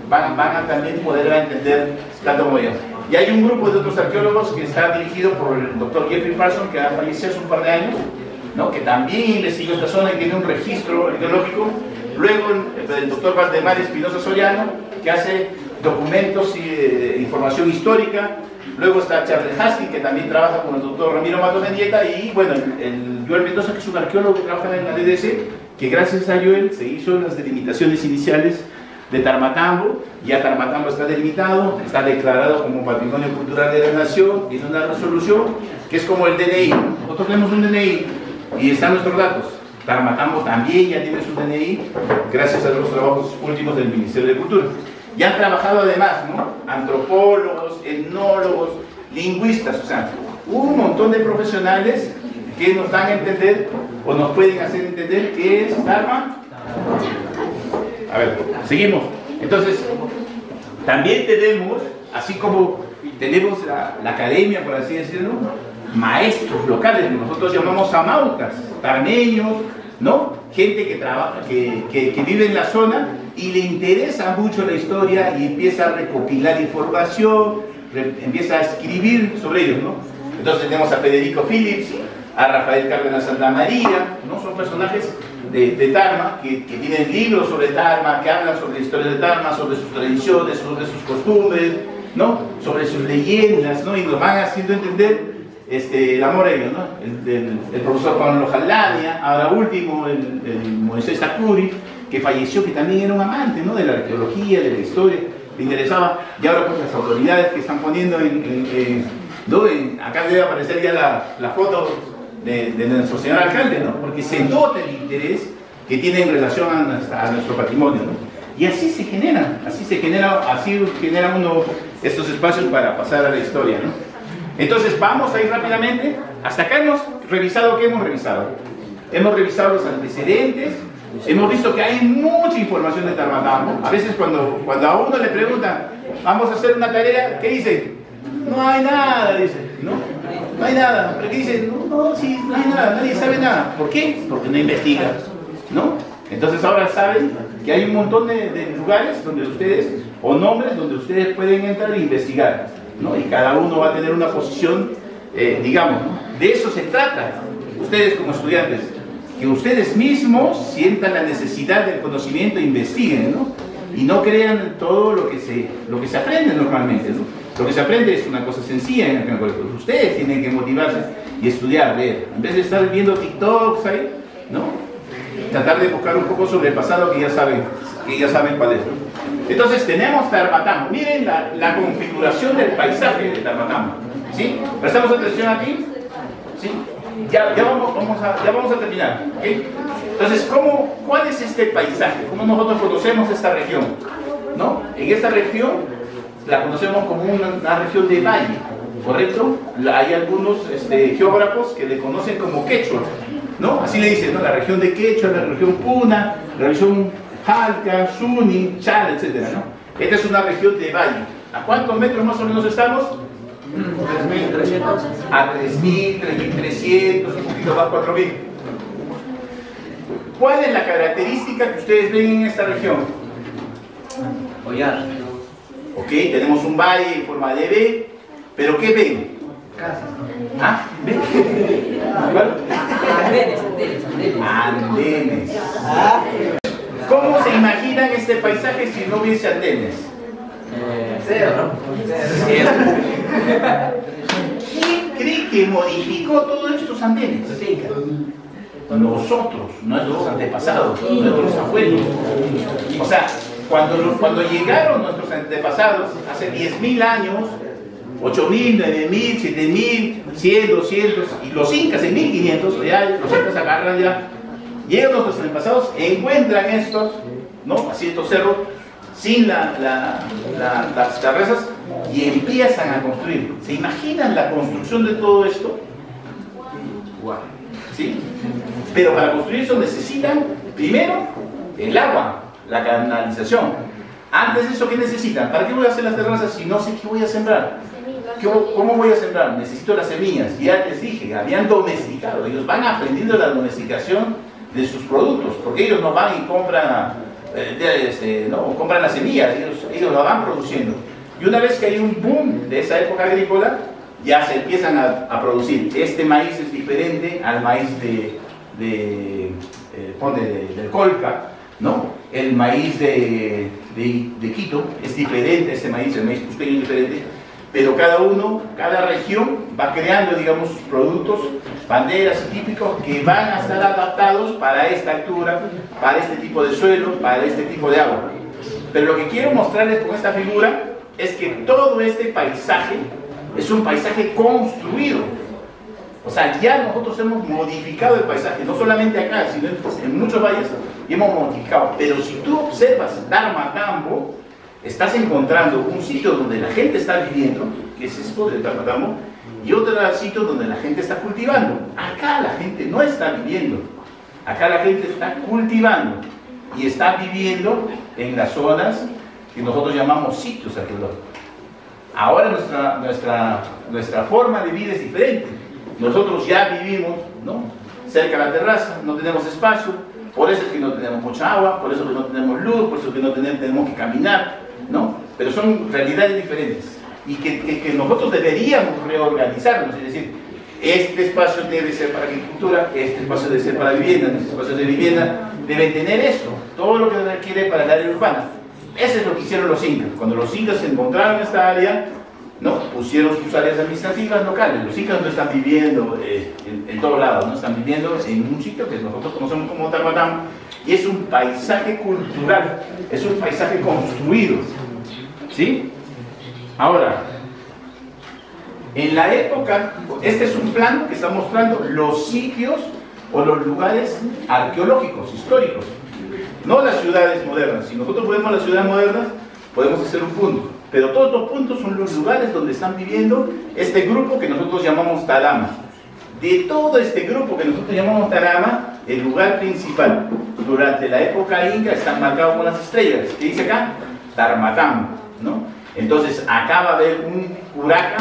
van a también poder entender tanto como yo. Y hay un grupo de otros arqueólogos que está dirigido por el doctor Jeffrey Parson, que ha fallecido hace un par de años, ¿no? Que también investigó esta zona y tiene un registro arqueológico. Luego el doctor Valdemar Espinosa Soriano, que hace documentos y información histórica. Luego está Charles Husky, que también trabaja con el doctor Ramiro Matos Mendieta. Y bueno, el Joel Mendoza, que es un arqueólogo que trabaja en la DDC, que gracias a Joel se hizo las delimitaciones iniciales de Tarmatambo. Ya Tarmatambo está delimitado, está declarado como Patrimonio Cultural de la Nación, tiene una resolución que es como el DNI. Nosotros tenemos un DNI y están nuestros datos. Tarmatambo también ya tiene su DNI gracias a los trabajos últimos del Ministerio de Cultura. Ya han trabajado además, ¿no? Antropólogos, etnólogos, lingüistas, o sea, un montón de profesionales que nos dan a entender o nos pueden hacer entender qué es Tarma. A ver, seguimos. Entonces, también tenemos, así como tenemos la academia, por así decirlo, maestros locales, que nosotros llamamos amautas, tarmeños, ¿no? Gente que trabaja, que vive en la zona y le interesa mucho la historia y empieza a recopilar información, empieza a escribir sobre ellos, ¿no? Entonces tenemos a Federico Phillips, a Rafael Cárdenas Santamaría, ¿no? Son personajes de Tarma, que tienen libros sobre Tarma, que hablan sobre la historia de Tarma, sobre sus tradiciones, sobre sus costumbres, ¿no? Sobre sus leyendas, ¿no? Y nos van haciendo entender el amor a ellos, ¿no? El profesor Juan Lojalania, ahora último, el Moisés Takuri, que falleció, que también era un amante, ¿no? De la arqueología, de la historia, le interesaba, y ahora pues las autoridades que están poniendo acá debe aparecer ya la foto de nuestro señor alcalde, ¿no? Porque se nota el interés que tiene en relación a nuestro patrimonio, ¿no? Y así se generan uno estos espacios para pasar a la historia, ¿no? Entonces vamos a ir rápidamente. Hasta acá hemos revisado, ¿qué hemos revisado? Hemos revisado los antecedentes, hemos visto que hay mucha información de Tarmatambo. A veces cuando a uno le preguntan, vamos a hacer una tarea, ¿qué dice? No hay nada, dice, ¿no? No hay nada. ¿Pero qué dice? No, sí, no hay nada, nadie sabe nada. ¿Por qué? Porque no investiga, ¿no? Entonces ahora saben que hay un montón de lugares donde ustedes, o nombres donde ustedes pueden entrar e investigar, ¿no? Y cada uno va a tener una posición, digamos, ¿no? De eso se trata, ustedes como estudiantes, que ustedes mismos sientan la necesidad del conocimiento e investiguen, ¿no? Y no crean todo lo que se aprende normalmente, ¿no? Lo que se aprende es una cosa sencilla en el colegio. Ustedes tienen que motivarse y estudiar, leer. En vez de estar viendo TikToks ahí, ¿no? Tratar de buscar un poco sobre el pasado que ya saben cuál es. Entonces tenemos Tarmatambo. Miren la configuración del paisaje de Tarmatambo. ¿Sí? ¿Prestamos atención aquí? ¿Sí? Ya vamos a terminar. ¿Okay? Entonces, ¿cuál es este paisaje? ¿Cómo nosotros conocemos esta región? ¿No? En esta región la conocemos como una región de valle, ¿correcto? Hay algunos geógrafos que le conocen como Quechua, ¿no? Así le dicen, ¿no? La región de Quechua, la región Puna, la región Jalca, Suni, Chala, etc., ¿no? Esta es una región de valle. ¿A cuántos metros más o menos estamos? 3.300. A 3.000, 3.300, un poquito más, 4.000. ¿Cuál es la característica que ustedes ven en esta región? Ollar. Ok, tenemos un valle en forma de V, pero ¿qué ven? ¿Ah? ¿Ven? Andenes. ¿Cómo se imaginan este paisaje si no hubiese andenes? Cerro. ¿Quién cree que modificó todos estos andenes? Nosotros, nuestros antepasados, nuestros abuelos. O sea, cuando llegaron nuestros antepasados, hace 10.000 años, 8.000, 9.000, 7.000, 100, 200, y los incas en 1.500, ya los incas agarran ya, llegan nuestros antepasados, encuentran estos, ¿no? Así estos cerros, sin las terrazas, y empiezan a construir. ¿Se imaginan la construcción de todo esto? ¿Sí? Pero para construir eso necesitan, primero, el agua, la canalización. Antes de eso, ¿qué necesitan? ¿Para qué voy a hacer las terrazas si no sé qué voy a sembrar? ¿Cómo voy a sembrar? Necesito las semillas. Ya les dije, habían domesticado. Ellos van aprendiendo la domesticación de sus productos, porque ellos no van y compran, compran las semillas, ellos lo van produciendo. Y una vez que hay un boom de esa época agrícola, ya se empiezan a producir. Este maíz es diferente al maíz del Colca, ¿no? El maíz de Quito es diferente, este maíz, el maíz cusqueño es diferente, pero cada región va creando, digamos, sus productos, banderas y típicos que van a estar adaptados para esta altura, para este tipo de suelo, para este tipo de agua. Pero lo que quiero mostrarles con esta figura es que todo este paisaje es un paisaje construido. O sea, ya nosotros hemos modificado el paisaje, no solamente acá, sino en muchos valles hemos modificado. Pero si tú observas Tarmatambo, estás encontrando un sitio donde la gente está viviendo, que es esto de Tarmatambo, y otro sitio donde la gente está cultivando. Acá la gente no está viviendo, acá la gente está cultivando y está viviendo en las zonas que nosotros llamamos sitios arqueológicos. Ahora nuestra forma de vida es diferente. Nosotros ya vivimos, ¿no?, cerca de la terraza, no tenemos espacio, por eso es que no tenemos mucha agua, por eso que no tenemos luz, por eso que no tenemos que caminar, ¿no? Pero son realidades diferentes y que nosotros deberíamos reorganizarnos, es decir, este espacio debe ser para agricultura, este espacio debe ser para vivienda, este espacio de vivienda deben tener esto, todo lo que se requiere para el área urbana. Eso es lo que hicieron los incas. Cuando los incas se encontraron en esta área, ¿no?, pusieron sus áreas administrativas locales. Los incas no están viviendo en todos lados, no están viviendo en un sitio que nosotros conocemos como Tarmatambo, y es un paisaje cultural, es un paisaje construido, ¿sí? Ahora, en la época, este es un plan que está mostrando los sitios o los lugares arqueológicos, históricos, no las ciudades modernas. Si nosotros vemos las ciudades modernas, podemos hacer un punto, pero todos los puntos son los lugares donde están viviendo este grupo que nosotros llamamos Tarama. De todo este grupo que nosotros llamamos Tarama, el lugar principal durante la época inca están marcados con las estrellas. ¿Qué dice acá? Tarmatambo, ¿no? Entonces acá va a haber un curaca,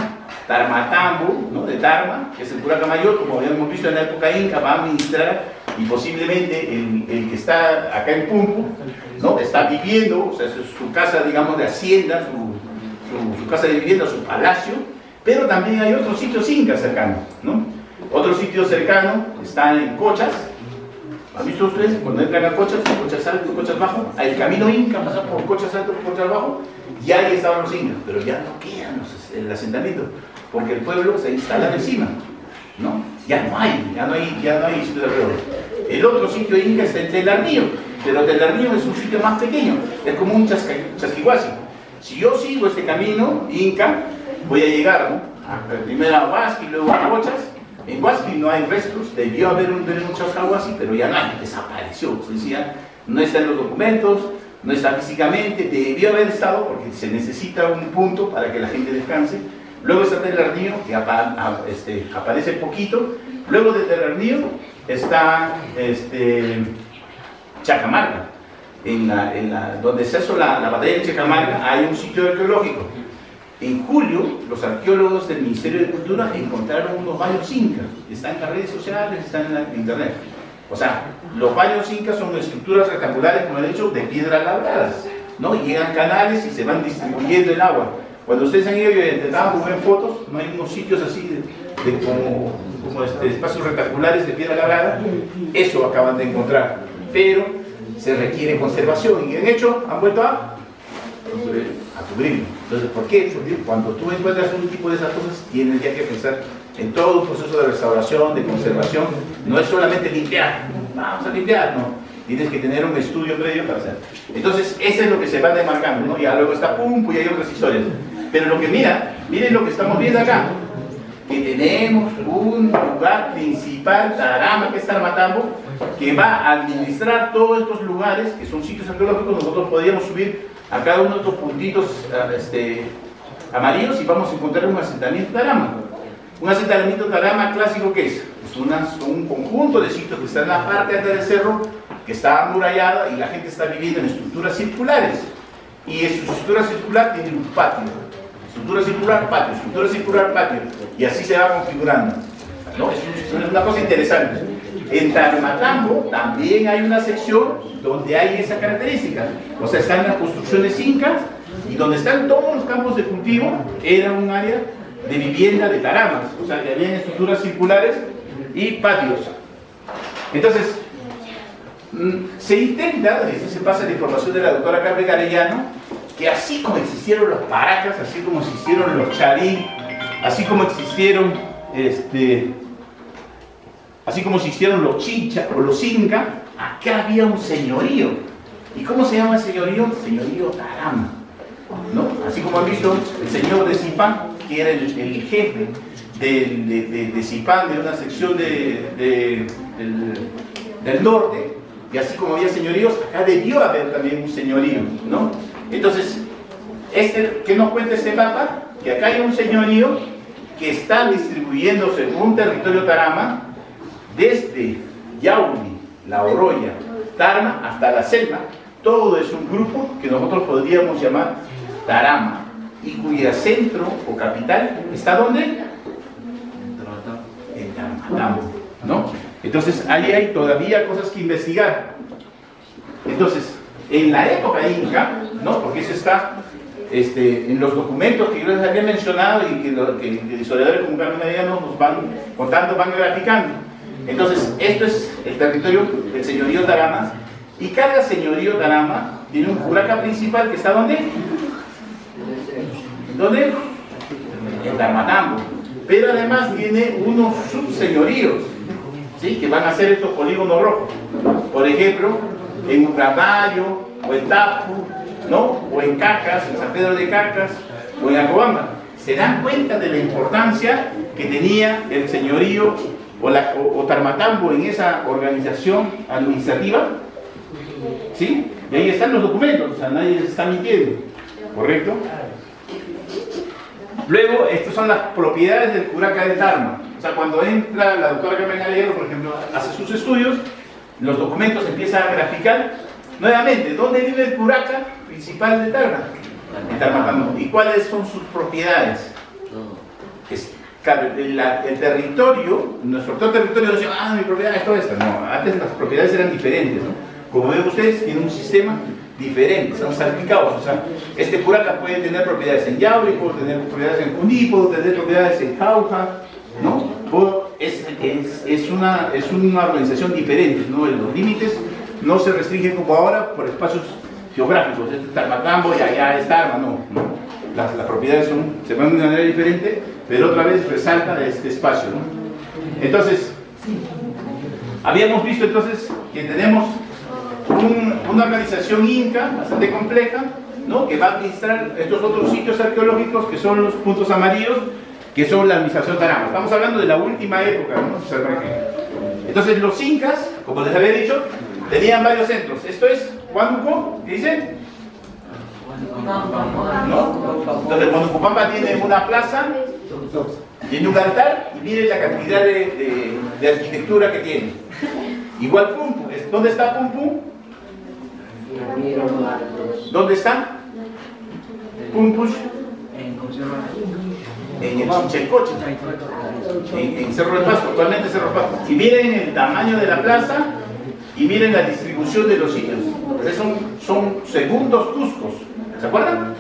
Tarmatambo, ¿no?, de Tarma, que es el curaca mayor, como habíamos visto en la época inca, va a administrar, y posiblemente el que está acá en Pumpu, ¿no?, está viviendo, o sea, es su casa, digamos, de hacienda, su casa de vivienda, su palacio, pero también hay otros sitios incas cercanos, ¿no? Otro sitio cercano está en Cochas. ¿Han visto ustedes cuando entran a Cochas, Cochas Alto, Cochas Bajo? El camino inca pasa por Cochas Alto, por Cochas Bajo, y ahí estaban los incas, pero ya no quedan el asentamiento, porque el pueblo se instala encima, ¿no? Ya no hay sitio de alrededor. El otro sitio inca es el Telarnío, pero Telarnío es un sitio más pequeño, es como un Chasquihuasi. Si yo sigo este camino inca, voy a llegar, ¿no? Primero a Huasqui, luego a Bochas. En Huasqui no hay restos, debió haber un Chasquihuasi, pero ya no hay, desapareció. Se decía, no está en los documentos, no está físicamente, debió haber estado porque se necesita un punto para que la gente descanse. Luego está Telarnío, que aparece poquito. Luego de Telarnío está Chacamarca. Donde se hizo la batalla de Chacamarca hay un sitio arqueológico. En julio, los arqueólogos del Ministerio de Cultura encontraron unos baños incas. Están en las redes sociales, están en internet. O sea, los baños incas son estructuras rectangulares, como he dicho, de piedras labradas, ¿no? Llegan canales y se van distribuyendo el agua. Cuando ustedes han ido y intentaban buscar fotos, no hay unos sitios así como espacios rectangulares de piedra labrada. Eso acaban de encontrar, pero se requiere conservación y de hecho han vuelto a cubrirlo. Entonces, ¿por qué? Porque cuando tú encuentras un tipo de esas cosas, tienes ya que pensar en todo un proceso de restauración, de conservación. No es solamente limpiar, vamos a limpiar, no. Tienes que tener un estudio previo para hacer. Entonces, eso es lo que se va demarcando, ¿no? Ya luego está Pumpu y hay otras historias. Pero lo que miren lo que estamos viendo acá, que tenemos un lugar principal, Tarama, que es Tarmatambo, que va a administrar todos estos lugares, que son sitios arqueológicos. Nosotros podríamos subir a cada uno de estos puntitos amarillos y vamos a encontrar un asentamiento Tarama. Un asentamiento Tarama clásico, ¿qué es? Pues un conjunto de sitios que están en la parte alta del cerro, que está amurallada y la gente está viviendo en estructuras circulares. Y en su estructura circular tiene un patio. Estructura circular, patio, estructura circular, patio. Y así se va configurando, ¿no? Es una cosa interesante. En Tarmatambo también hay una sección donde hay esa característica. O sea, están las construcciones incas y donde están todos los campos de cultivo era un área de vivienda de taramas. O sea, que había estructuras circulares y patios. Entonces, se intenta, esto se pasa la información de la doctora Carmen Garellano, que así como existieron los paracas, así como existieron los charí, así como existieron los chincha o los inca, acá había un señorío. ¿Y cómo se llama el señorío? Señorío Tarama, ¿no? Así como han visto el señor de Zipán, que era el jefe de Zipán, de una sección del norte, y así como había señoríos, acá debió haber también un señorío, ¿no? Entonces, ¿qué nos cuenta este mapa? Que acá hay un señorío que está distribuyéndose en un territorio Tarama desde Yauli, La Oroya, Tarma hasta la Selva. Todo es un grupo que nosotros podríamos llamar Tarama y cuya centro o capital está ¿dónde? En Tarmatambo, ¿no? Entonces ahí hay todavía cosas que investigar. Entonces, en la época inca, ¿no? Porque eso está en los documentos que yo les había mencionado y que historiadores como Carmen Arellano nos van contando, van graficando. Entonces, esto es el territorio del señorío Tarama, y cada señorío Tarama tiene un curaca principal que está ¿dónde? ¿Dónde? En Tarmatambo. Pero además tiene unos subseñoríos, ¿sí? Que van a ser estos polígonos rojos. Por ejemplo, en Ucramayo, o en Tapu, ¿no? O en Cacas, en San Pedro de Cacas, o en Acobamba. ¿Se dan cuenta de la importancia que tenía el señorío o Tarmatambo en esa organización administrativa? ¿Sí? Y ahí están los documentos, o sea, nadie se está mintiendo, ¿correcto? Luego, estas son las propiedades del curaca de Tarma. O sea, cuando entra la doctora Carmen Gallegos, por ejemplo, hace sus estudios, los documentos empiezan a graficar nuevamente dónde vive el curaca principal de Tarma, en Tarmatambo, y cuáles son sus propiedades. El territorio, nuestro actual territorio, dice, mi propiedad es toda esta. No, antes las propiedades eran diferentes, ¿no? Como ven ustedes, tienen un sistema diferente, están salpicados. O sea, este curaca puede tener propiedades en Yauri, puede tener propiedades en Juní, puede tener propiedades en Jauja, ¿no? Es una organización diferente, ¿no? Los límites no se restringen como ahora por espacios geográficos. Este es Tarmatambo y allá es Tarma, no. las propiedades se ven de una manera diferente, pero otra vez resalta este espacio, ¿no? Entonces, habíamos visto entonces que tenemos una organización inca bastante compleja, ¿no? Que va a administrar estos otros sitios arqueológicos que son los puntos amarillos, que son la administración Tarama. Estamos hablando de la última época, ¿no? Entonces los incas, como les había dicho, tenían varios centros. Esto es Huánuco, ¿qué dice? ¿No? Entonces Huánucopampa tiene una plaza, tiene un altar y miren la cantidad de arquitectura que tiene. Igual Pumpu. ¿Dónde está Pumpu? ¿Dónde está? Pumpush. En el Chinchecoche, en Cerro del Pasco, actualmente Cerro del Pasco. Y miren el tamaño de la plaza y miren la distribución de los sitios. Son segundos Cuscos. ¿Se acuerdan?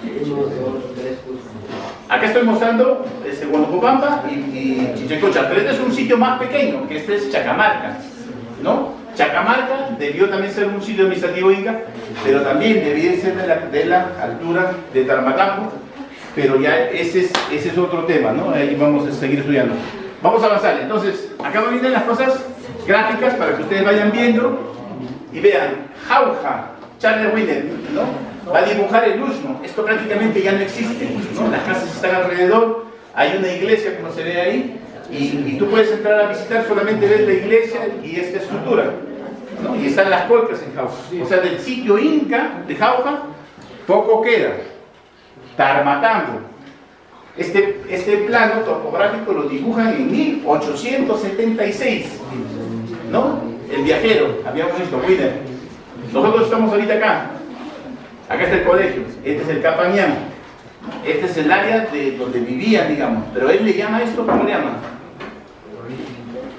Acá estoy mostrando Huánucopampa y Chinchecocha, pero este es un sitio más pequeño, que este es Chacamarca, ¿no? Chacamarca debió también ser un sitio administrativo inca, pero también debía ser de la altura de Tarmatambo, pero ya ese es otro tema, ¿no? Ahí vamos a seguir estudiando. Vamos a avanzar. Entonces, acá vienen las cosas gráficas para que ustedes vayan viendo y vean. Jauja, Charles Wiener, ¿no? Va a dibujar el Ushno. Esto prácticamente ya no existe, ¿no? Las casas están alrededor, hay una iglesia como se ve ahí, y tú puedes entrar a visitar, solamente ves la iglesia y esta estructura, ¿no? Y están las colcas en Jauja. O sea, del sitio inca de Jauja poco queda. Tarmatambo. Este plano topográfico lo dibujan en 1876, ¿no? El viajero, habíamos visto, Wiener. Nosotros estamos ahorita acá. Acá está el colegio, este es el Capañán. Este es el área de donde vivían, digamos. Pero él le llama esto, ¿cómo le llama?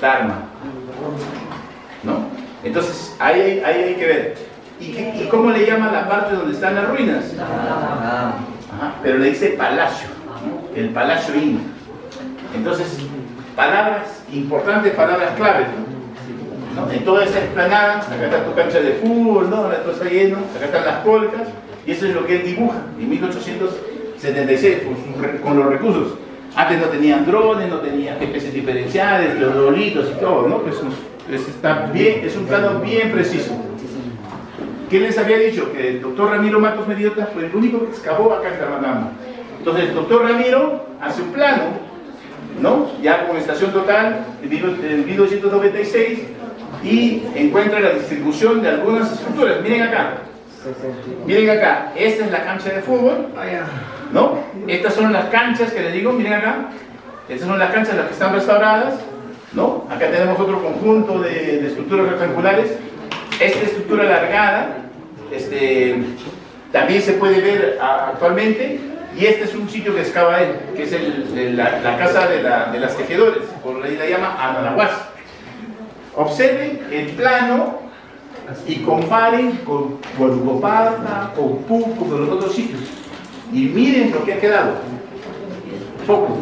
Tarma, ¿no? Entonces, ahí hay que ver. ¿Y cómo le llama la parte donde están las ruinas? Ajá, pero le dice palacio, ¿no? El palacio inca. Entonces, palabras importantes, palabras claves, ¿no? En toda esa explanada, acá está tu cancha de fútbol, ¿no? Ahora todo está lleno, acá están las colcas, y eso es lo que él dibuja en 1876 con los recursos. Antes no tenían drones, no tenían GPS diferenciales, los dolitos y todo, ¿no? Está bien, es un plano bien preciso. ¿Qué les había dicho? Que el doctor Ramiro Matos Mediota fue el único que excavó acá en Tarmatambo. Entonces el doctor Ramiro hace un plano, ¿no? Ya con estación total en 1996, y encuentra la distribución de algunas estructuras. Miren acá. Miren acá. Esta es la cancha de fútbol, ¿no? Estas son las canchas que les digo, miren acá. Estas son las canchas las que están restauradas, ¿no? Acá tenemos otro conjunto de estructuras rectangulares. Esta estructura alargada también se puede ver actualmente, y este es un sitio que excava él, que es la casa de las tejedores, por ahí la llama Anahuas. Observen el plano y comparen con Huánucopampa, con Puco, con los otros sitios, y miren lo que ha quedado. Poco,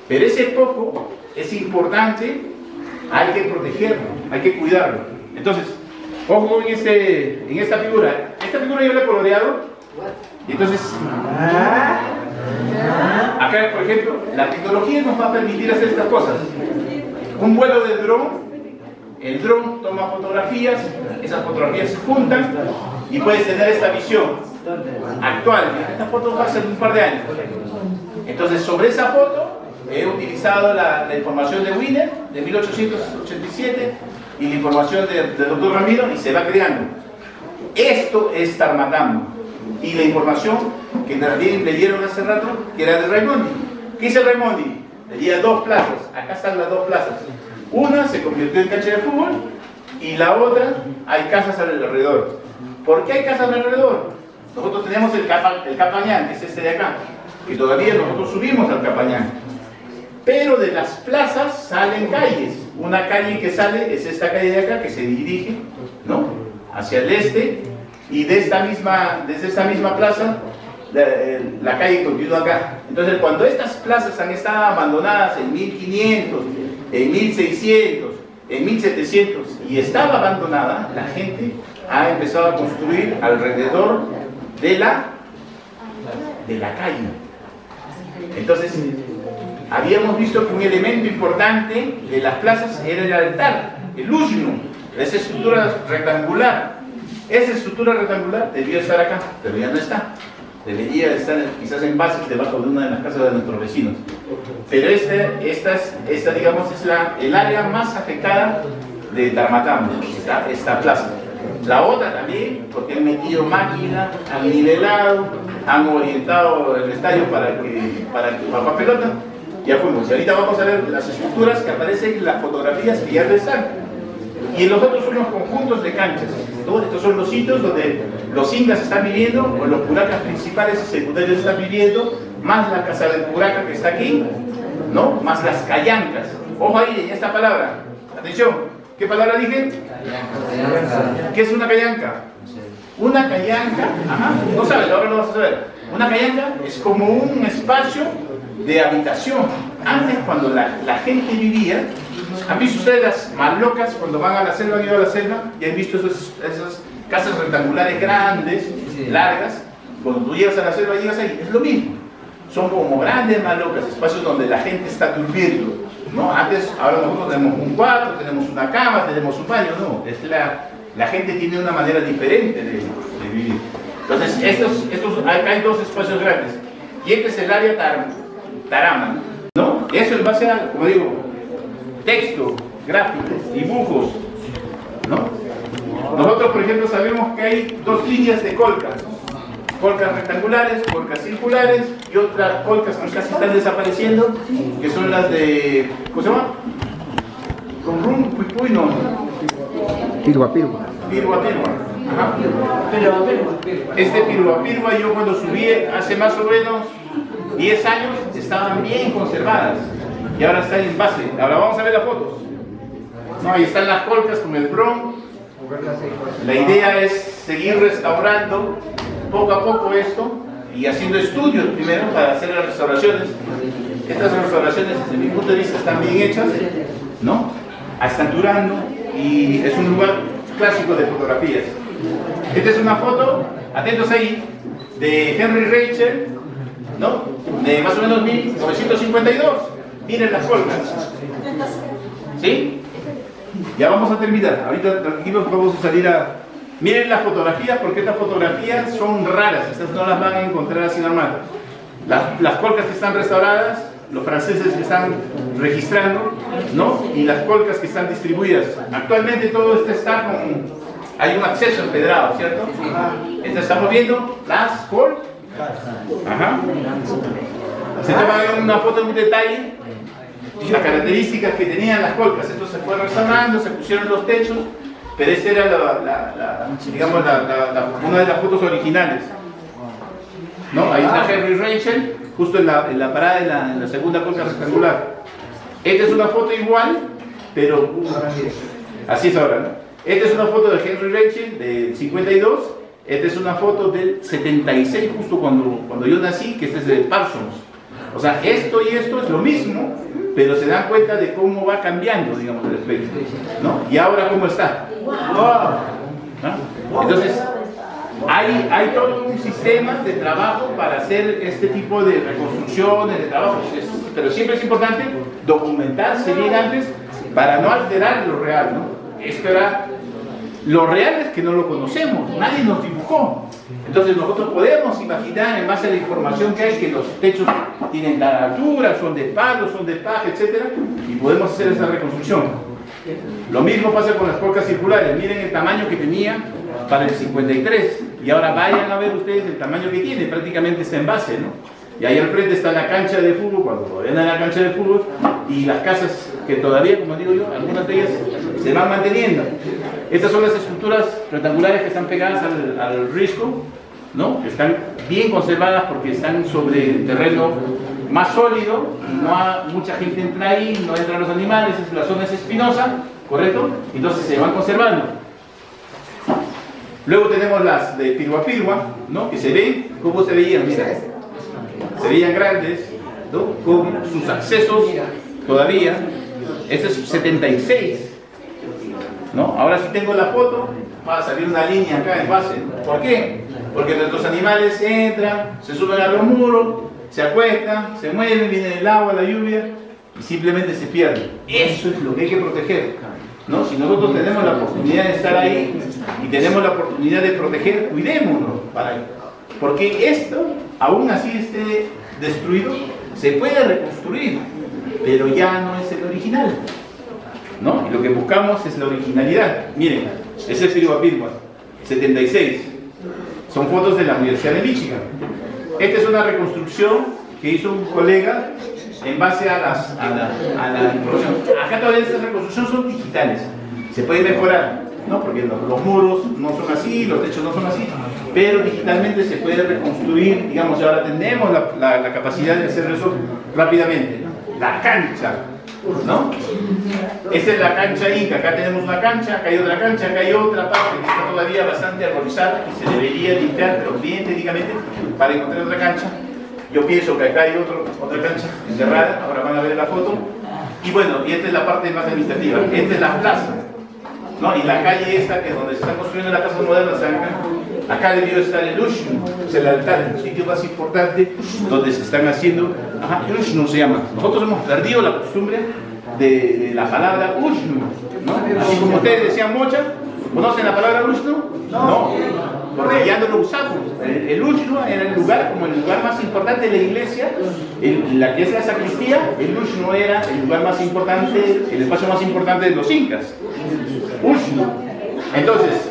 pero ese poco es importante, hay que protegerlo, hay que cuidarlo. Entonces, ojo en esta figura. Esta figura yo la he coloreado. Y entonces, acá por ejemplo, la tecnología nos va a permitir hacer estas cosas. Un vuelo de dron, el dron toma fotografías, esas fotografías se juntan y puedes tener esta visión actual. Esta foto fue hace un par de años. Entonces, sobre esa foto he utilizado la información de Wiener de 1887 y la información del doctor Ramiro, y se va creando. Esto es Tarmatambo, y la información que también leyeron hace rato, que era de Raimondi. ¿Qué hizo Raimondi? Tenía dos plazas. Acá están las dos plazas. Una se convirtió en cancha de fútbol y la otra hay casas alrededor. ¿Por qué hay casas alrededor? Nosotros tenemos el Capañán, que es este de acá, que todavía nosotros subimos al Capañán. Pero de las plazas salen calles. Una calle que sale es esta calle de acá, que se dirige, ¿no?, hacia el este, y desde esta misma plaza la calle continúa acá. Entonces, cuando estas plazas han estado abandonadas en 1500, en 1600, en 1700, y estaba abandonada, la gente ha empezado a construir alrededor de la de la calle. Entonces, habíamos visto que un elemento importante de las plazas era el altar, el ushnu, esa estructura rectangular. Esa estructura rectangular debía estar acá, pero ya no está. Debería estar quizás en bases debajo de una de las casas de nuestros vecinos. Pero esta digamos, es el área más afectada de Tarmatamo, esta plaza. La otra también, porque han metido máquina, han nivelado, han orientado el estadio para que para pelota. Ya fuimos. Y ahorita vamos a ver las estructuras que aparecen en las fotografías que ya están. Y los otros son los conjuntos de canchas, ¿no? Estos son los sitios donde los incas están viviendo, o los puracas principales y secundarios están viviendo, más la casa del puraca que está aquí, ¿no? Más las callancas. Ojo ahí, en esta palabra. Atención, ¿qué palabra dije? ¿Qué es una callanca? Una callanca, no sabes, ahora lo vas a saber. Una callanca es como un espacio de habitación. Antes, cuando la gente vivía, ¿han visto ustedes las malocas cuando van a la selva, han ido a la selva? Y han visto esas casas rectangulares grandes, largas. Cuando tú llegas a la selva, llegas ahí, es lo mismo. Son como grandes malocas, espacios donde la gente está durmiendo, ¿no? Antes, ahora nosotros tenemos un cuarto, tenemos una cama, tenemos un baño, no. La gente tiene una manera diferente de vivir. Entonces, acá hay dos espacios grandes. Y este es el área Tarama, ¿no? Eso es base a, como digo, texto, gráficos, dibujos, ¿no? Nosotros, por ejemplo, sabemos que hay dos líneas de colcas. Colcas rectangulares, colcas circulares y otras colcas que casi están desapareciendo, que son las de, ¿cómo se llama? Con rum, puipuy, no. Pirua. Ajá. Este pirua, yo cuando subí hace más o menos 10 años, estaban bien conservadas y ahora están en base. Ahora vamos a ver las fotos. No, ahí están las colcas con el bron. La idea es seguir restaurando poco a poco esto y haciendo estudios primero para hacer las restauraciones. Estas restauraciones, desde mi punto de vista, están bien hechas, ¿no? Están durando y es un lugar clásico de fotografías. Esta es una foto, atentos ahí, de Henry Rachel, ¿no? De más o menos 1952. Miren las colcas. ¿Sí? Ya vamos a terminar. Ahorita tranquilos vamos a salir a... Miren las fotografías, porque estas fotografías son raras. Estas no las van a encontrar así normal. Las colcas que están restauradas, los franceses que están registrando, ¿no? Y las colcas que están distribuidas. Actualmente todo esto está con... Hay un acceso empedrado, ¿cierto? Estamos viendo las colcas. Ajá. Se toma una foto en un detalle, las características que tenían las colcas. Esto se fue restaurando, se pusieron los techos, pero esa era digamos, una de las fotos originales, ¿no? Ahí está Henry Rachel, justo en la parada en la segunda colca rectangular. Esta es una foto igual, pero así es ahora, ¿no? Esta es una foto de Henry Rachel del 52. Esta es una foto del 76, justo cuando yo nací, que este es de Parsons. O sea, esto y esto es lo mismo, pero se dan cuenta de cómo va cambiando, digamos, el espectro, ¿no? Y ahora cómo está. ¿No? Entonces, hay todo un sistema de trabajo para hacer este tipo de reconstrucciones, de trabajos, pero siempre es importante documentarse bien antes para no alterar lo real, ¿no? Esto era... Lo real es que no lo conocemos, nadie nos dibujó. Entonces nosotros podemos imaginar en base a la información que hay que los techos tienen tal altura, son de palo, son de paja, etc. Y podemos hacer esa reconstrucción. Lo mismo pasa con las colcas circulares. Miren el tamaño que tenía para el 53. Y ahora vayan a ver ustedes el tamaño que tiene, prácticamente está en base, ¿no? Y ahí al frente está la cancha de fútbol, cuando todavía no era la cancha de fútbol, y las casas que todavía, como digo yo, algunas de ellas se van manteniendo. Estas son las estructuras rectangulares que están pegadas al risco, ¿no? Están bien conservadas porque están sobre terreno más sólido, mucha gente entra ahí, no entran los animales, la zona es espinosa, ¿correcto? Entonces se van conservando. Luego tenemos las de Pirua, ¿no? Que se ven, ¿cómo se veían? Mira, se veían grandes, ¿no? Con sus accesos todavía. Este es 76, ¿no? Ahora si tengo la foto, va a salir una línea acá en base. ¿Por qué? Porque nuestros animales entran, se suben a los muros, se acuestan, se mueven, viene el agua, la lluvia y simplemente se pierden. Eso es lo que hay que proteger, ¿no? Si nosotros tenemos la oportunidad de estar ahí y tenemos la oportunidad de proteger, cuidémonos porque esto, aún así esté destruido, se puede reconstruir, pero ya no es el original, ¿no? Y lo que buscamos es la originalidad. Miren, ese es Pirua, 76. Son fotos de la Universidad de Michigan. Esta es una reconstrucción que hizo un colega en base a la información. Acá todas estas reconstrucciones son digitales. Se puede mejorar, ¿no? Porque los muros no son así, los techos no son así, pero digitalmente se puede reconstruir. Digamos, ahora tenemos la capacidad de hacer eso rápidamente, ¿no? La cancha, ¿no? Esta es la cancha inca. Acá tenemos una cancha, acá hay otra cancha, acá hay otra parte que está todavía bastante arborizada y se debería limpiar, pero bien técnicamente, para encontrar otra cancha. Yo pienso que acá hay otra cancha enterrada, ahora van a ver la foto. Y bueno, y esta es la parte más administrativa. Esta es la plaza, ¿no? Y la calle esta, que es donde se están construyendo las casas modernas, acá debió estar el Ushnu, es el altar, el sitio más importante donde se están haciendo. El Ushnu se llama. Nosotros hemos perdido la costumbre de la palabra Ushnu, ¿no? Así como ustedes decían mocha, ¿conocen la palabra Ushnu? No, porque ya no lo usamos. El Ushnu era el lugar, como el lugar más importante de la iglesia, la que es la sacristía. El Ushnu era el lugar más importante, el espacio más importante de los incas. Ushnu. Entonces,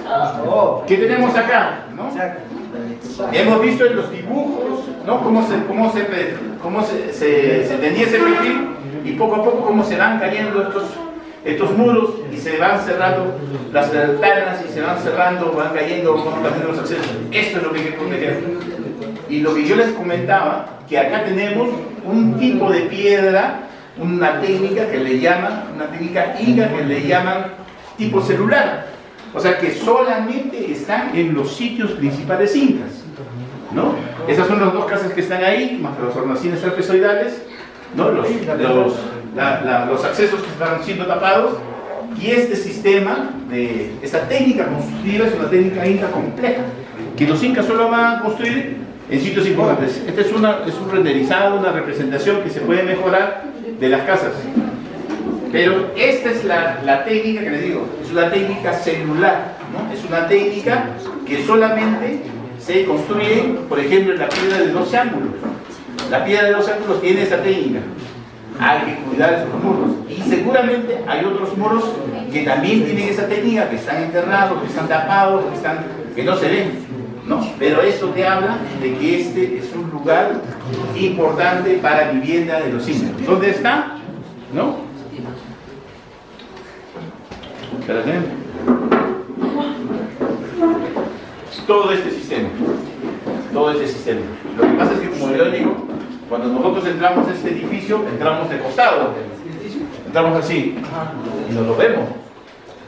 ¿qué tenemos acá? ¿No? Hemos visto en los dibujos, ¿no? cómo se tenía ese perfil, y poco a poco cómo se van cayendo estos muros y se van cerrando las ventanas y se van cerrando, van cayendo, van cayendo los accesos. Esto es lo que hay que proteger. Y lo que yo les comentaba, que acá tenemos un tipo de piedra, una técnica que le llaman, una técnica inca que le llaman tipo celular. O sea que solamente están en los sitios principales incas, ¿no? Esas son las dos casas que están ahí, más los hornacines trapezoidales, ¿no? Los accesos que están siendo tapados. Y este sistema, esta técnica constructiva es una técnica inca compleja, que los incas solo van a construir en sitios importantes. Este es un renderizado, una representación que se puede mejorar de las casas. Pero esta es la técnica que les digo, es una técnica celular, ¿no? Es una técnica que solamente se construye, por ejemplo, en la piedra de 12 ángulos. La piedra de 12 ángulos tiene esta técnica. Hay que cuidar esos muros. Y seguramente hay otros muros que también tienen esa técnica, que están enterrados, que están tapados, que no se ven, ¿no? Pero eso te habla de que este es un lugar importante para vivienda de los incas. ¿Dónde está? ¿No? Espérate. Todo este sistema. Lo que pasa es que, como yo digo, cuando nosotros entramos a este edificio, entramos de costado. Entramos así y nos lo vemos.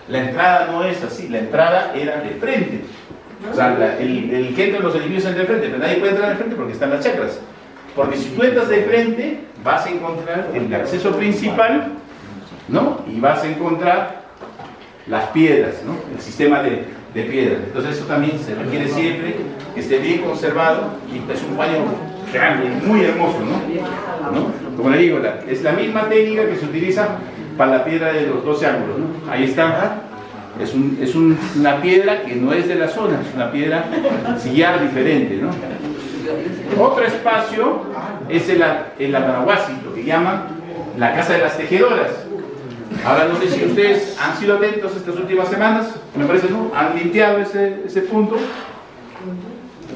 La entrada no es así, la entrada era de frente. O sea, el que entra en los edificios entra de frente, pero nadie puede entrar de frente porque están las chacras. Porque si tú entras de frente, vas a encontrar el acceso principal, ¿no? Y vas a encontrar las piedras, ¿no? El sistema de piedras. Entonces eso también se requiere siempre que esté bien conservado, y es un baño grande, muy hermoso, ¿no? Como le digo, es la misma técnica que se utiliza para la piedra de los 12 ángulos, ¿no? Ahí está. Es una piedra que no es de la zona, es una piedra sillar diferente, ¿no? Otro espacio es el Amanahuasi, lo que llaman la casa de las tejedoras. Ahora no sé si ustedes han sido atentos estas últimas semanas, me parece, ¿no? Han limpiado ese punto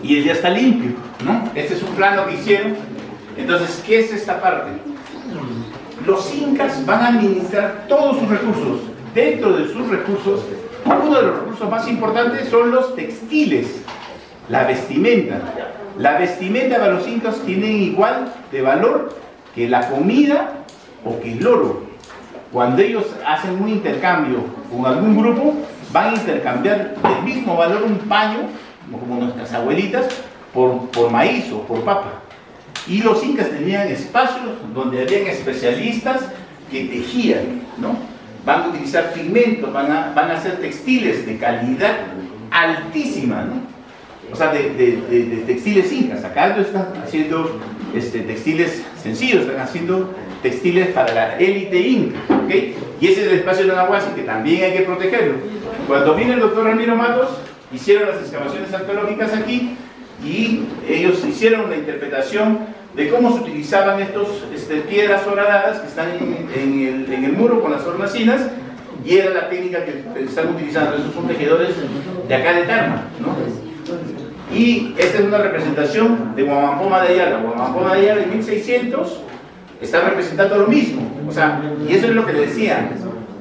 y él ya está limpio, ¿no? Este es un plano que hicieron. Entonces, ¿qué es esta parte? Los incas van a administrar todos sus recursos. Dentro de sus recursos, uno de los recursos más importantes son los textiles, la vestimenta. La vestimenta para los incas tiene igual de valor que la comida o que el oro. Cuando ellos hacen un intercambio con algún grupo, van a intercambiar del mismo valor un paño, como nuestras abuelitas, por maíz o por papa. Y los incas tenían espacios donde habían especialistas que tejían, ¿no? Van a utilizar pigmentos, van a hacer textiles de calidad altísima, ¿no? o sea, de textiles incas. Acá no están haciendo textiles sencillos, están haciendo textiles para la élite inca, ¿ok? Y ese es el espacio de Nahuasi que también hay que protegerlo. Cuando vino el doctor Ramiro Matos, hicieron las excavaciones arqueológicas aquí y ellos hicieron la interpretación de cómo se utilizaban estos piedras horadadas que están en el muro con las hornacinas, y era la técnica que están utilizando. Esos son tejedores de acá de Tarma, ¿no? Y esta es una representación de Huamampoma de Ayala. Huamampoma de Ayala en 1600 está representando lo mismo. O sea, y eso es lo que le decía.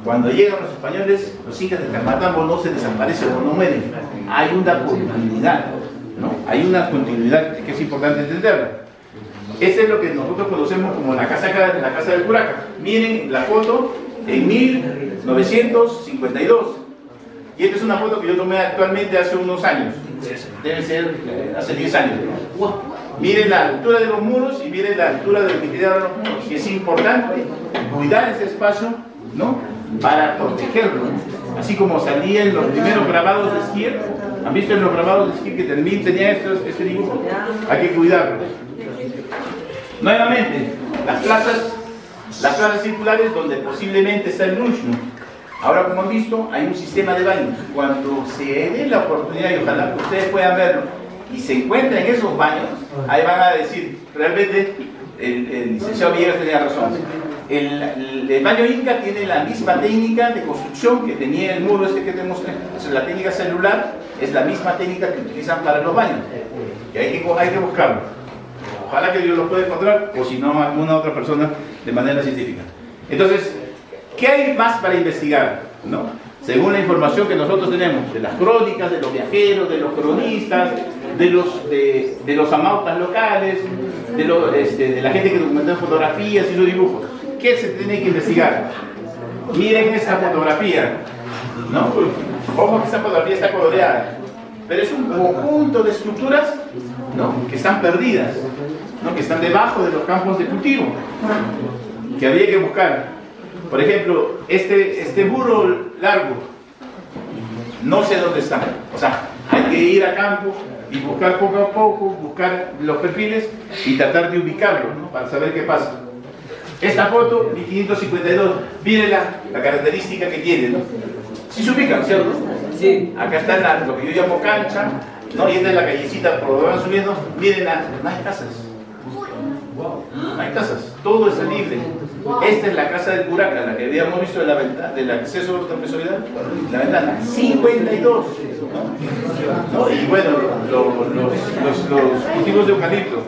Cuando llegan los españoles, los incas de Calmatambo no se desaparecen o no mueren. Hay una continuidad, ¿no? Hay una continuidad que es importante entenderla. Este es lo que nosotros conocemos como la casa del Curaca. Miren la foto en 1952. Y esta es una foto que yo tomé actualmente hace unos años. Debe ser hace 10 años. Miren la altura de los muros y miren la altura de lo que quedaron los muros. Y es importante cuidar ese espacio, ¿no? Para protegerlo. Así como salían los primeros grabados de Esquir. ¿Han visto en los grabados de Esquir que también tenía este dibujo? Hay que cuidarlo. Nuevamente, las plazas circulares donde posiblemente está el Lushnu. Ahora, como han visto, hay un sistema de baños. Cuando se dé la oportunidad, y ojalá que ustedes puedan verlo, y se encuentren en esos baños, ahí van a decir, realmente, el licenciado Villegas tenía razón. El baño inca tiene la misma técnica de construcción que tenía el muro que te mostré. Entonces, la técnica celular es la misma técnica que utilizan para los baños. Y hay que buscarlo. Ojalá que Dios lo pueda encontrar, o si no, alguna otra persona de manera científica. Entonces, ¿qué hay más para investigar? ¿No? Según la información que nosotros tenemos, de las crónicas, de los viajeros, de los cronistas, de los amautas locales, de la gente que documentó fotografías y los dibujos. ¿Qué se tiene que investigar? Miren esta fotografía, ¿no? Ojo que esta fotografía está coloreada, pero es un conjunto de estructuras, ¿no? Que están perdidas, ¿no? Que están debajo de los campos de cultivo, que habría que buscar. Por ejemplo, este burro largo, no sé dónde está. O sea, hay que ir a campo y buscar poco a poco, buscar los perfiles y tratar de ubicarlos, ¿no? Para saber qué pasa. Esta foto, 1552, miren la característica que tiene, ¿no? ¿Sí se ubican, cierto? Sí. Acá está lo que yo llamo cancha, ¿no? Y esta es la callecita por donde van subiendo. Miren, no hay casas. No hay casas, todo está libre. Esta es la casa del Curaca, la que habíamos visto de la ventana, del acceso trapezoidal, la ventana, 52. ¿No? Y bueno, los cultivos de eucalipto.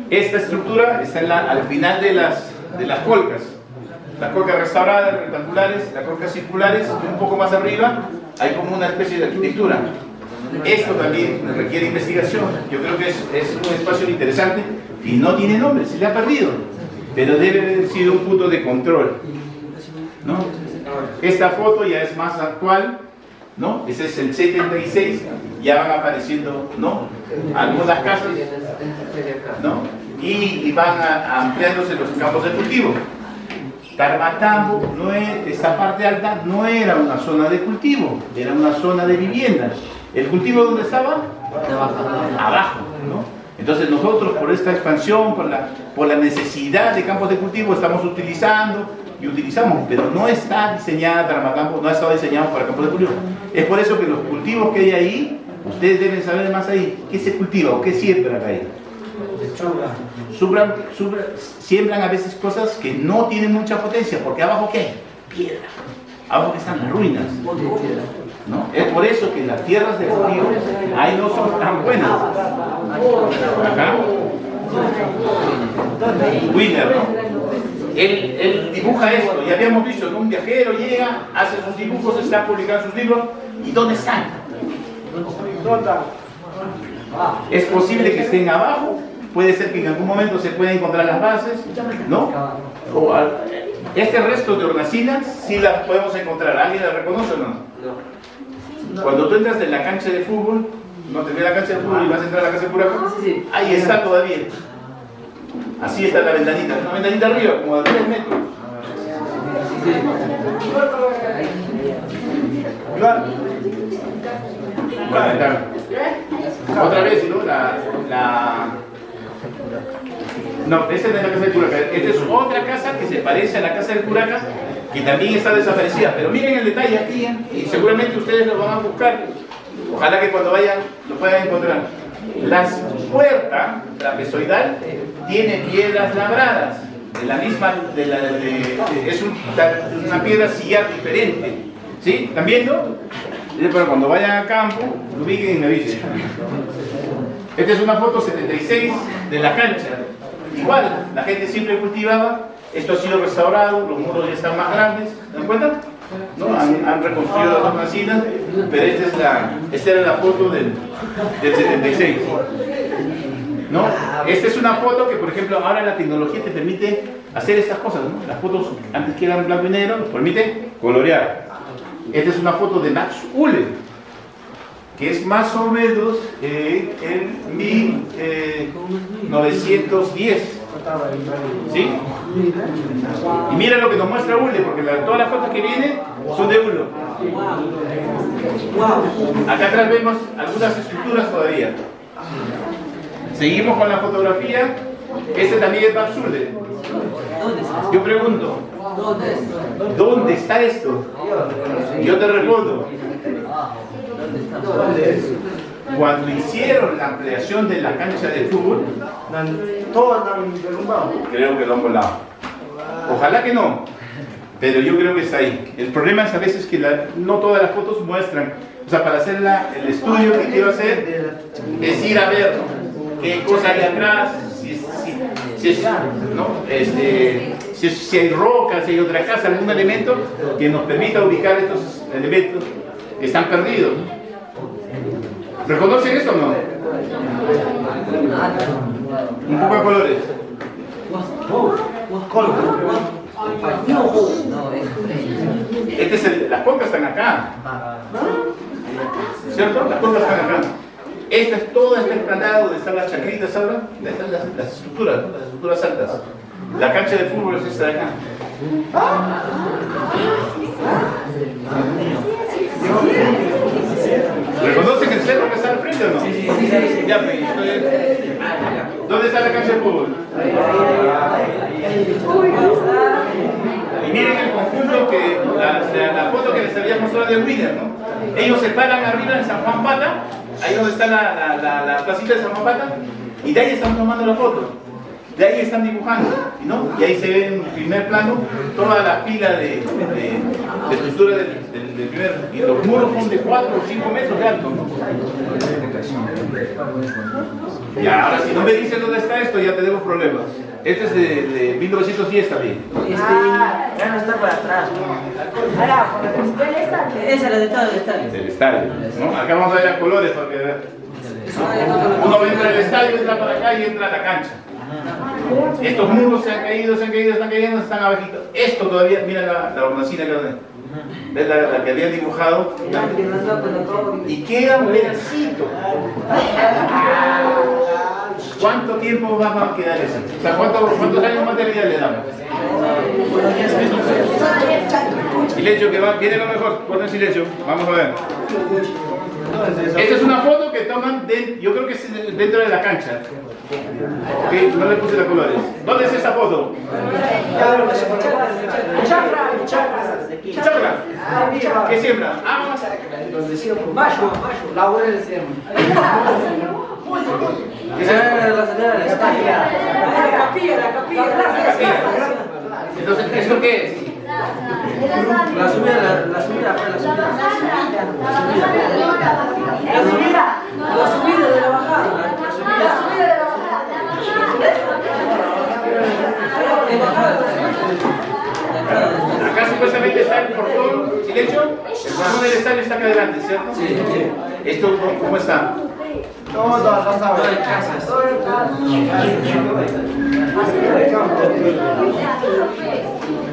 Esta estructura está al final de las colcas. Las colcas restauradas, rectangulares, las colcas circulares, un poco más arriba hay como una especie de arquitectura. Esto también requiere investigación. Yo creo que es un espacio interesante y no tiene nombre, se le ha perdido, pero debe haber sido un punto de control, ¿no? Esta foto ya es más actual, ¿no? Ese es el 76, ya van apareciendo, ¿no? Algunas casas, ¿no? Y van ampliándose los campos de cultivo. Tarmatambo, esta parte alta no era una zona de cultivo, era una zona de viviendas. ¿El cultivo dónde estaba? Abajo, ¿no? Entonces nosotros por esta expansión, por la necesidad de campos de cultivo, estamos utilizando y utilizamos, pero no está diseñada Tarmatambo, no ha estado diseñado para campos de cultivo. Es por eso que los cultivos que hay ahí, ustedes deben saber más ahí, ¿qué se cultiva o qué siembran ahí? Siembran a veces cosas que no tienen mucha potencia, porque abajo ¿qué hay? Piedra. Abajo están las ruinas, ¿no? Es por eso que las tierras de cultivo ahí no son tan buenas. Acá, Wiener, ¿no? Él dibuja esto, y habíamos visto que un viajero llega, hace sus dibujos, está publicando sus libros, ¿y dónde están? Es posible que estén abajo, puede ser que en algún momento se puedan encontrar las bases, ¿no? Este resto de hornacinas sí las podemos encontrar. ¿Alguien las reconoce o no? No. Cuando tú entras en la cancha de fútbol, no te ve la cancha de fútbol y vas a entrar a la casa de Curaca, ahí está todavía. Así está la ventanita, una ventanita arriba, como a 3 metros. Otra vez, ¿no? No, esa es la casa del Curaca. Esta es otra casa que se parece a la casa del Curaca, que también está desaparecida. Pero miren el detalle aquí, y seguramente ustedes lo van a buscar. Ojalá que cuando vayan lo puedan encontrar. Las puertas trapezoidal tiene piedras labradas. De la misma, es una piedra sillar diferente. ¿Sí? ¿Están viendo? Pero cuando vayan a campo, lo ubiquen y me avisen. Esta es una foto 76 de la cancha. Igual, la gente siempre cultivaba. Esto ha sido restaurado, los muros ya están más grandes. ¿Se dan cuenta? ¿No? Han reconstruido las dos nacidas, pero esta era la foto del 76. ¿No? Esta es una foto que, por ejemplo, ahora la tecnología te permite hacer estas cosas, ¿no? Las fotos antes que eran blanco y negro nos permite colorear. Esta es una foto de Max Uhle, que es más o menos en 1910. ¿Sí? Y mira lo que nos muestra Uhle, porque todas las fotos que vienen son de Uhle. Acá atrás vemos algunas estructuras todavía. Seguimos con la fotografía. Este también es Max Uhle. Yo pregunto, ¿dónde está esto? Yo te respondo. Cuando hicieron la ampliación de la cancha de fútbol, todos han derrumbado. Creo que lo han volado. Ojalá que no, pero yo creo que está ahí. El problema es a veces que no todas las fotos muestran. O sea, para hacer el estudio que quiero hacer es ir a ver qué cosa hay atrás, si hay rocas, si hay otra casa, algún elemento que nos permita ubicar estos elementos que están perdidos. ¿Reconocen esto o no? Un poco de colores. Las pocas están acá. ¿Cierto? Las pocas están acá. Esta es toda esta explanada donde están las chacritas ahora, donde están las estructuras altas. La cancha de fútbol es esta de acá. ¿Reconocen el cerro que está al frente o no? Sí. Ya, ¿dónde está la cancha de fútbol? Y miren el conjunto que la foto que les había mostrado de Wiener, ¿no? Ellos se paran arriba en San Juan Pata, ahí donde está la placita de San Juan Pata, y de ahí están tomando la foto. De ahí están dibujando, ¿no? Y ahí se ve en primer plano toda la pila de estructura del primer. Y los muros son de 4 o 5 metros de alto, ¿no? Y ahora, si no me dicen dónde está esto, ya tenemos problemas. Este es de 1910 también. Ya no está para atrás. Esa es la de todo el estadio. Del estadio, ¿no? Acá vamos a ver a colores porque uno entra al estadio, entra para acá y entra a la cancha. Estos muros se han caído, están abajito. Esto todavía, mira la hornacina que ves la que habían dibujado. Y queda un pedacito. ¿Cuánto tiempo va a quedar eso? O sea, ¿cuántos años más de vida le damos? Silencio, que viene lo mejor. Pongan silencio. Vamos a ver. Esta es una foto que toman, yo creo que es dentro de la cancha. Okay, no le puse los colores. ¿Dónde es esa foto? Chacra. ¿Qué siembra? Laurel siembra. ¿Qué es La capilla. Entonces, ¿esto qué es? La subida. La subida de la bajada. Acá supuestamente está el portón, silencio. El portón del estadio está acá adelante, ¿cierto? Sí. ¿Esto cómo está? Todas las casas.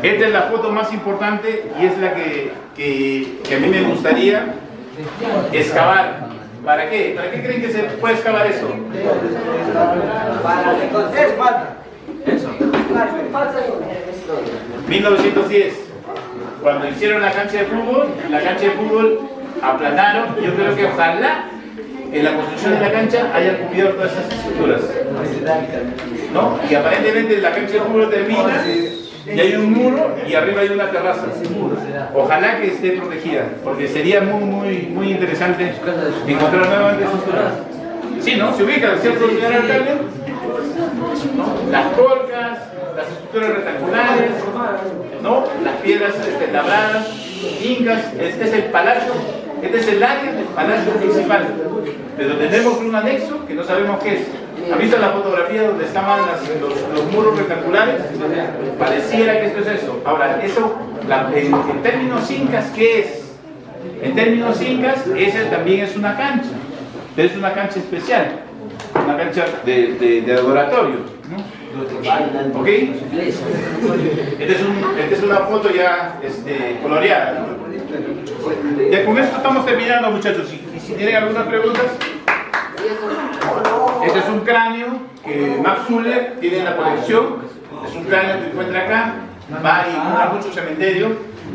Esta es la foto más importante y es la que a mí me gustaría excavar. ¿Para qué? ¿Para qué creen que se puede excavar eso? Para reconocer falta. Eso. 1910. Cuando hicieron la cancha de fútbol aplanaron. Yo creo que ojalá en la construcción de la cancha haya cubierto todas esas estructuras, ¿no? Y aparentemente la cancha de fútbol termina y hay un muro y arriba hay una terraza. Ojalá que esté protegida, porque sería muy interesante encontrar nuevamente estructuras. Sí, ¿no? Se ubica, ¿cierto, señor alcalde? ¿No? Las colcas, las estructuras rectangulares, ¿no? Las piedras labradas, incas. Este es el palacio, este es el área del palacio principal. Pero tenemos un anexo que no sabemos qué es. ¿Han visto la fotografía donde estaban los muros rectangulares? Pareciera que esto es eso. Ahora, eso, en términos incas, ¿qué es? En términos incas, esa también es una cancha. Pero es una cancha especial. Una cancha de adoratorio, ¿no? ¿Ok? Esta es una foto ya coloreada, ¿no? Ya con esto estamos terminando, muchachos. Y si tienen algunas preguntas. Este es un cráneo que Max Zuller tiene en la colección. Es un cráneo que encuentra acá. Va y encuentra mucho cementerio,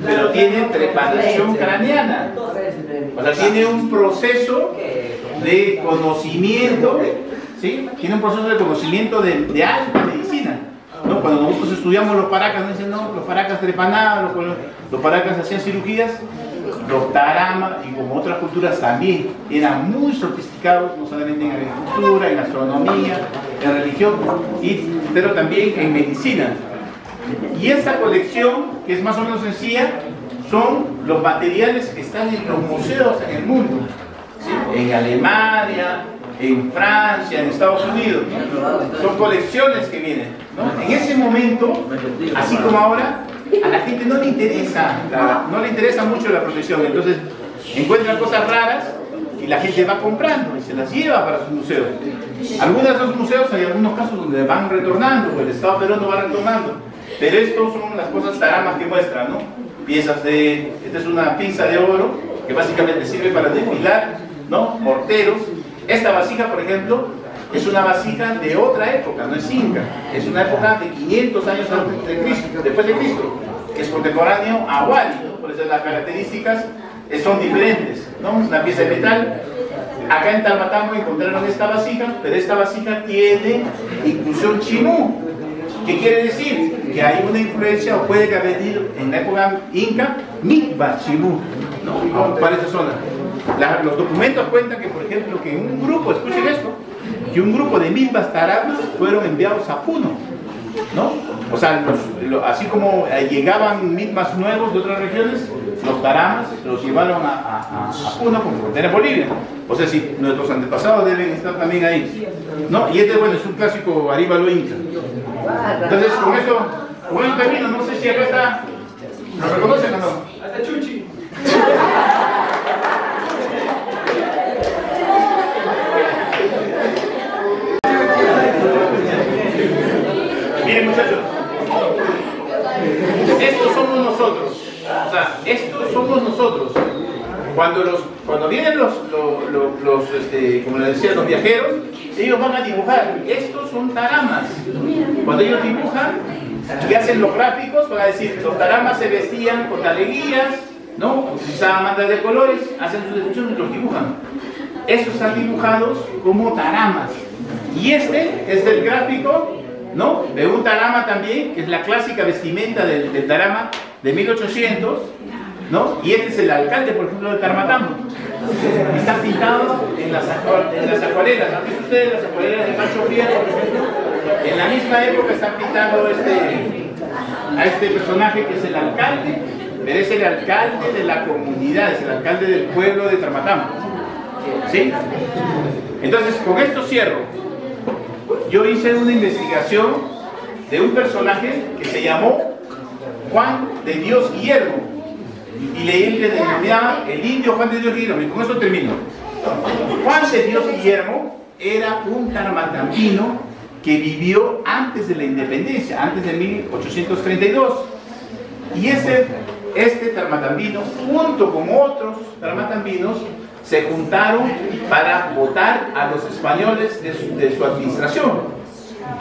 pero tiene trepanación craneana. O sea, tiene un proceso de conocimiento, ¿sí? Tiene un proceso de conocimiento de alta medicina, ¿no? Cuando nosotros estudiamos los paracas, nos dicen, no, los paracas trepanaban, los paracas hacían cirugías. Los taramas, y como otras culturas también, eran muy sofisticados, no solamente en agricultura, en astronomía, en religión, pero también en medicina. Y esta colección, que es más o menos sencilla, son los materiales que están en los museos en el mundo, ¿sí? En Alemania, en Francia, en Estados Unidos, ¿no? Son colecciones que vienen, ¿no? En ese momento, así como ahora, a la gente no le interesa mucho la protección, entonces encuentran cosas raras y la gente va comprando y se las lleva para sus museos. Algunos de esos museos hay algunos casos donde van retornando, pues el Estado peruano va retornando, pero estos son las cosas taramas que muestran, ¿no? Piezas esta es una pinza de oro que básicamente sirve para desfilar, ¿no? Morteros. Esta vasija, por ejemplo, es una vasija de otra época, no es inca, es una época de 500 años después de Cristo, que es contemporáneo a Huari, ¿no? Por eso las características son diferentes, ¿no? Una pieza de metal. Acá en Talmatambo encontraron esta vasija, pero esta vasija tiene inclusión chimú. ¿Qué quiere decir? Que hay una influencia, o puede haber venido en la época inca, Mikva chimú, ¿no? Para esa zona. Los documentos cuentan que, por ejemplo, que un grupo, escuchen esto, que un grupo de Mikvas taramas fueron enviados a Puno, ¿no? O sea, así como llegaban Mikvas nuevos de otras regiones, los taramas los llevaron a Puno como frontera Bolivia. O sea, si nuestros antepasados deben estar también ahí, ¿no? Y bueno, es un clásico aríbalo inca. Entonces, con eso termino. No sé si acá está, ¿lo reconocen o no? Hasta Chuchi. Miren, muchachos, estos somos nosotros. O sea, estos somos nosotros. Cuando vienen como les decía, los viajeros, ellos van a dibujar. Estos son taramas. Cuando ellos dibujan y hacen los gráficos, van a decir, los taramas se vestían con taleguías, ¿no? Utilizaban mandas de colores, hacen sus descripciones y los dibujan. Estos están dibujados como taramas. Y este es el gráfico, ¿no? De un tarama también, que es la clásica vestimenta del tarama de 1800, ¿no? Y este es el alcalde, por ejemplo, de Talmatambo. Está pintado en las acuarelas. ¿Han visto ustedes las acuarelas de Pancho Fierro, por ejemplo? En la misma época están pintando a este personaje que es el alcalde, pero es el alcalde de la comunidad, es el alcalde del pueblo de Talmatambo. ¿Sí? Entonces, con esto cierro. Yo hice una investigación de un personaje que se llamó Juan de Dios Guillermo y le denominaba el indio Juan de Dios Guillermo, y con eso termino. Juan de Dios Guillermo era un tarmatambino que vivió antes de la independencia, antes de 1832, y este tarmatambino, junto con otros tarmatambinos, se juntaron para votar a los españoles de su administración,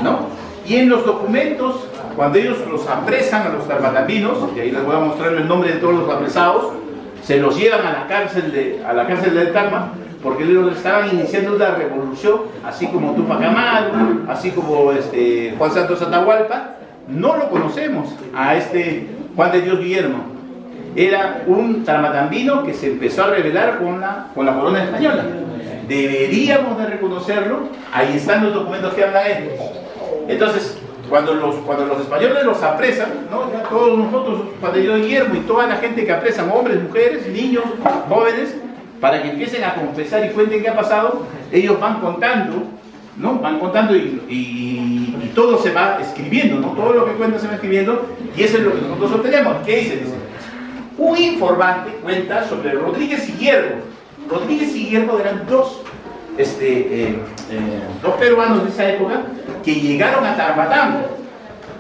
¿no? Y en los documentos, cuando ellos los apresan a los tarmatambinos, y ahí les voy a mostrar el nombre de todos los apresados, se los llevan a la cárcel de Tarma, porque ellos estaban iniciando una revolución, así como Tupac Amaru, así como Juan Santos Atahualpa. No lo conocemos a Juan de Dios Guillermo. Era un tarmatambino que se empezó a rebelar con la corona española. Deberíamos de reconocerlo. Ahí están los documentos que habla él. Entonces, cuando los españoles los apresan, ¿no? Ya todos nosotros, Juan de Dios Guillermo y toda la gente que apresan, hombres, mujeres, niños, jóvenes, para que empiecen a confesar y cuenten qué ha pasado, ellos van contando, ¿no? Van contando y todo se va escribiendo, ¿no? Todo lo que cuentan se va escribiendo, y eso es lo que nosotros obtenemos. ¿Qué dice? Dice, un informante cuenta sobre Rodríguez y Hierro. Rodríguez y Hierro eran dos peruanos de esa época que llegaron a Tarmatambo.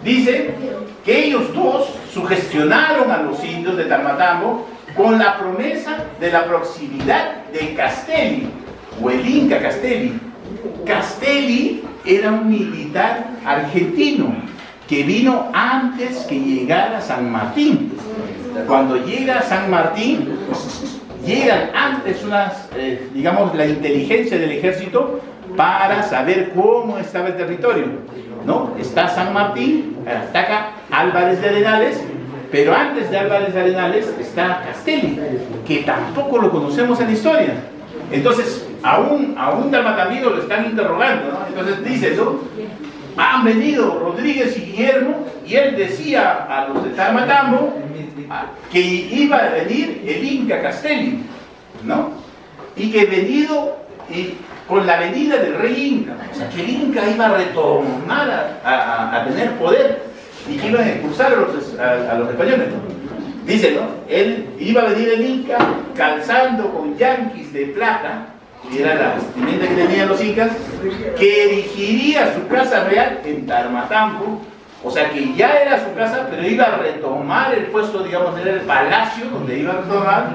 Dice que ellos dos sugestionaron a los indios de Tarmatambo con la promesa de la proximidad de Castelli, o el Inca Castelli. Castelli era un militar argentino que vino antes que llegara San Martín. Cuando llega San Martín, llegan antes digamos, la inteligencia del ejército para saber cómo estaba el territorio, ¿no? Está San Martín, ataca Álvarez de Arenales, pero antes de Álvarez de Arenales está Castelli, que tampoco lo conocemos en la historia. Entonces, a un tarmatambino lo están interrogando, ¿no? Entonces dice, ¿no? Han venido Rodríguez y Guillermo, y él decía a los de Tarmatambo que iba a venir el Inca Castelli, ¿no? Y que con la venida del rey Inca, o sea, que el Inca iba a retornar a tener poder y que iban a expulsar a los españoles, ¿no? Dice, ¿no? Él iba a venir el Inca calzando con yanquis de plata, y era la vestimenta que tenían los incas, que erigiría su casa real en Tarmatambo. O sea que ya era su casa, pero iba a retomar el puesto, digamos, era el palacio donde iba a retomar,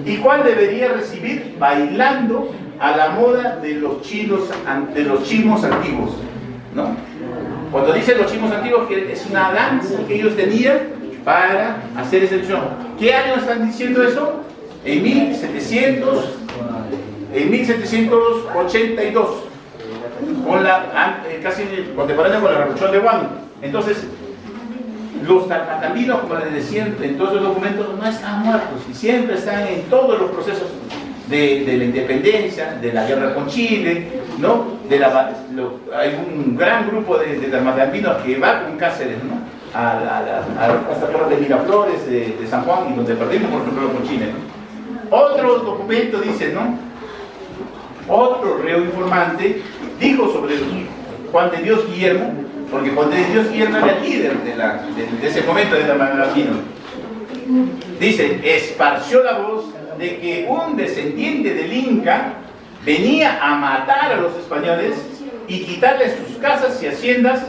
y cuál debería recibir bailando a la moda de los chimos antiguos, ¿no? Cuando dicen los chimos antiguos, que es una danza que ellos tenían para hacer ese show. ¿Qué año están diciendo eso? En 1782, casi contemporáneo con la Revolución de Guano. Entonces, los tarmatambinos, como les decía en todos los documentos, no están muertos y siempre están en todos los procesos de la independencia, de la guerra con Chile, ¿no? Hay un gran grupo de tarmatambinos que va con Cáceres, ¿no? a esta tierra de Miraflores, de San Juan, y donde perdimos por ejemplo con Chile, ¿no? Otro documento dice, ¿no? Otro reo informante dijo sobre Juan de Dios Guillermo, porque Juan de Dios Guillermo era el líder de ese momento de Tarmatambino. Dice, esparció la voz de que un descendiente del Inca venía a matar a los españoles y quitarles sus casas y haciendas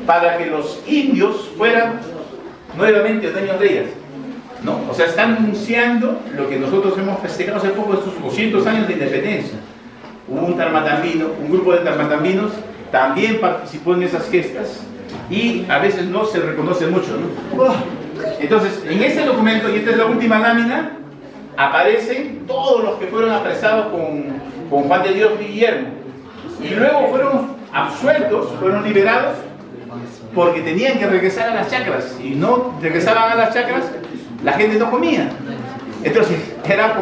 para que los indios fueran nuevamente dueños de ellas, ¿no? O sea, están anunciando lo que nosotros hemos festejado hace poco, estos 200 años de independencia. Un grupo de tarmatambinos también participó en esas gestas y a veces no se reconoce mucho, ¿no? Entonces, en este documento, y esta es la última lámina, aparecen todos los que fueron apresados con Juan de Dios Guillermo, y luego fueron absueltos, fueron liberados, porque tenían que regresar a las chacras, y no regresaban a las chacras, la gente no comía. Entonces era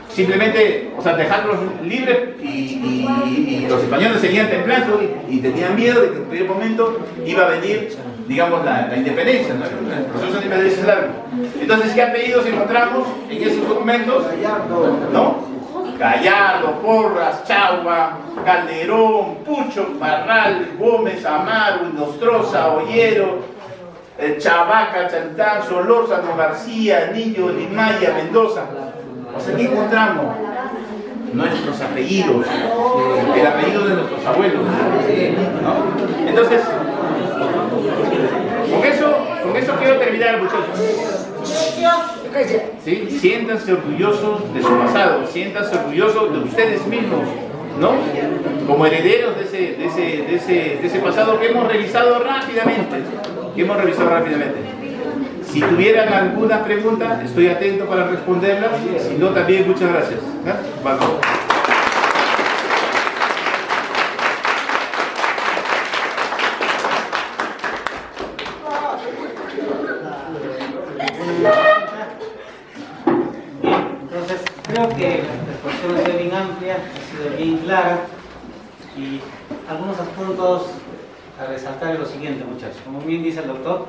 simplemente, o sea, dejarlos libres, y los españoles seguían temblando y tenían miedo de que en cualquier momento iba a venir, digamos, la independencia, ¿no? El proceso de independencia es largo. Entonces, ¿qué apellidos encontramos en esos documentos? ¿No? Gallardo, Porras, Chagua, Calderón, Pucho, Parral, Gómez, Amaro, Nostroza, Ollero, Chavaca, Chantán, Solórzano, García, Niño, Limaya, Mendoza. O sea, ¿qué encontramos? Nuestros apellidos, el apellido de nuestros abuelos, ¿no? Entonces, con eso quiero terminar, muchachos. ¿Sí? Siéntanse orgullosos de su pasado, siéntanse orgullosos de ustedes mismos, ¿no? Como herederos de ese pasado que hemos revisado rápidamente. Si tuvieran alguna pregunta, estoy atento para responderlas. Si no, también muchas gracias. Vamos. Entonces, creo que la exposición ha sido bien amplia, ha sido bien clara, y algunos puntos a resaltar es lo siguiente, muchachos. Como bien dice el doctor,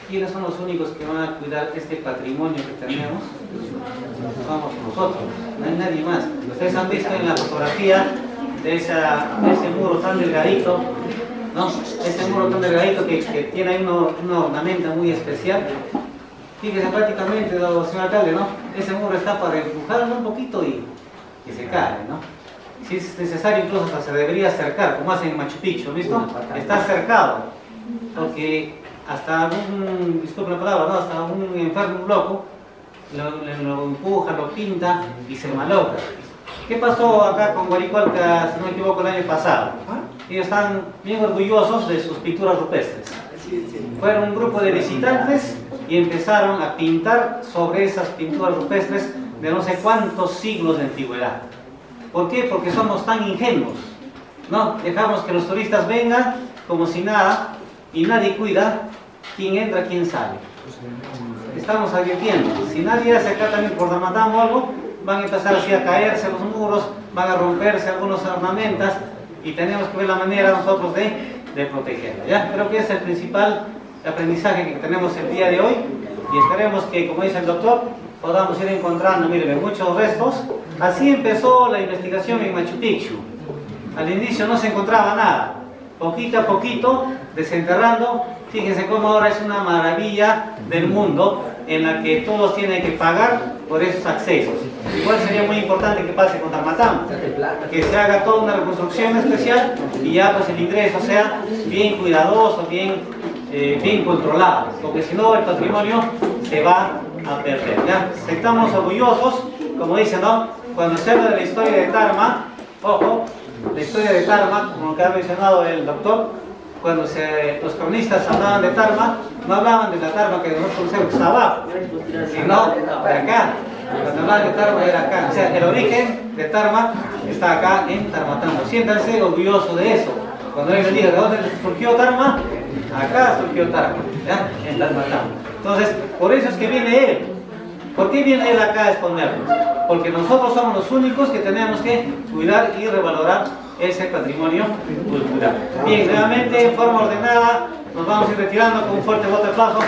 ¿quiénes son los únicos que van a cuidar este patrimonio que tenemos? Somos nosotros, no hay nadie más. Ustedes han visto en la fotografía de ese muro tan delgadito, ¿no? Ese muro tan delgadito que tiene ahí una ornamenta muy especial. Fíjese prácticamente, señor alcalde, ¿no? Ese muro está para empujarlo un poquito y se cae, ¿no? Si es necesario, incluso hasta se debería acercar, como hacen en Machu Picchu, ¿listo? Está cercado, porque hasta algún, disculpe la palabra, ¿no? Hasta un enfermo, un loco, lo empuja, lo pinta y se malogra. ¿Qué pasó acá con Guaricolca, si no me equivoco, el año pasado? Ellos están bien orgullosos de sus pinturas rupestres. Fueron un grupo de visitantes y empezaron a pintar sobre esas pinturas rupestres de no sé cuántos siglos de antigüedad. ¿Por qué? Porque somos tan ingenuos, ¿no? Dejamos que los turistas vengan como si nada y nadie cuida quién entra, quién sale. Estamos advirtiendo, si nadie hace acá también por Tamatamo o algo, van a empezar así a caerse los muros, van a romperse algunos ornamentas y tenemos que ver la manera nosotros de protegerla, ¿ya? Creo que ese es el principal aprendizaje que tenemos el día de hoy y esperemos que, como dice el doctor, podamos ir encontrando, miren, muchos restos. Así empezó la investigación en Machu Picchu. Al inicio no se encontraba nada, poquito a poquito, desenterrando. Fíjense cómo ahora es una maravilla del mundo en la que todos tienen que pagar por esos accesos. Igual sería muy importante que pase con Tamatamo, que se haga toda una reconstrucción especial y ya pues el ingreso sea bien cuidadoso, bien controlado, porque si no el patrimonio se va a perder, ¿ya? Estamos orgullosos, como dicen, ¿no? Cuando se habla de la historia de Tarma, ojo, la historia de Tarma, como que ha mencionado el doctor, cuando los cronistas hablaban de Tarma, no hablaban de la Tarma que nosotros conocemos que está abajo, sino de acá. Cuando hablaban de Tarma era acá, o sea, el origen de Tarma está acá en Tamatamo. Siéntanse orgullosos de eso. Cuando alguien diga de dónde surgió Tarma, acá surgió Tarma, ¿ya? En Tamatamo. Entonces, por eso es que viene él. ¿Por qué viene él acá a exponernos? Porque nosotros somos los únicos que tenemos que cuidar y revalorar ese patrimonio cultural. Bien, nuevamente, en forma ordenada, nos vamos a ir retirando con un fuerte voto de aplauso.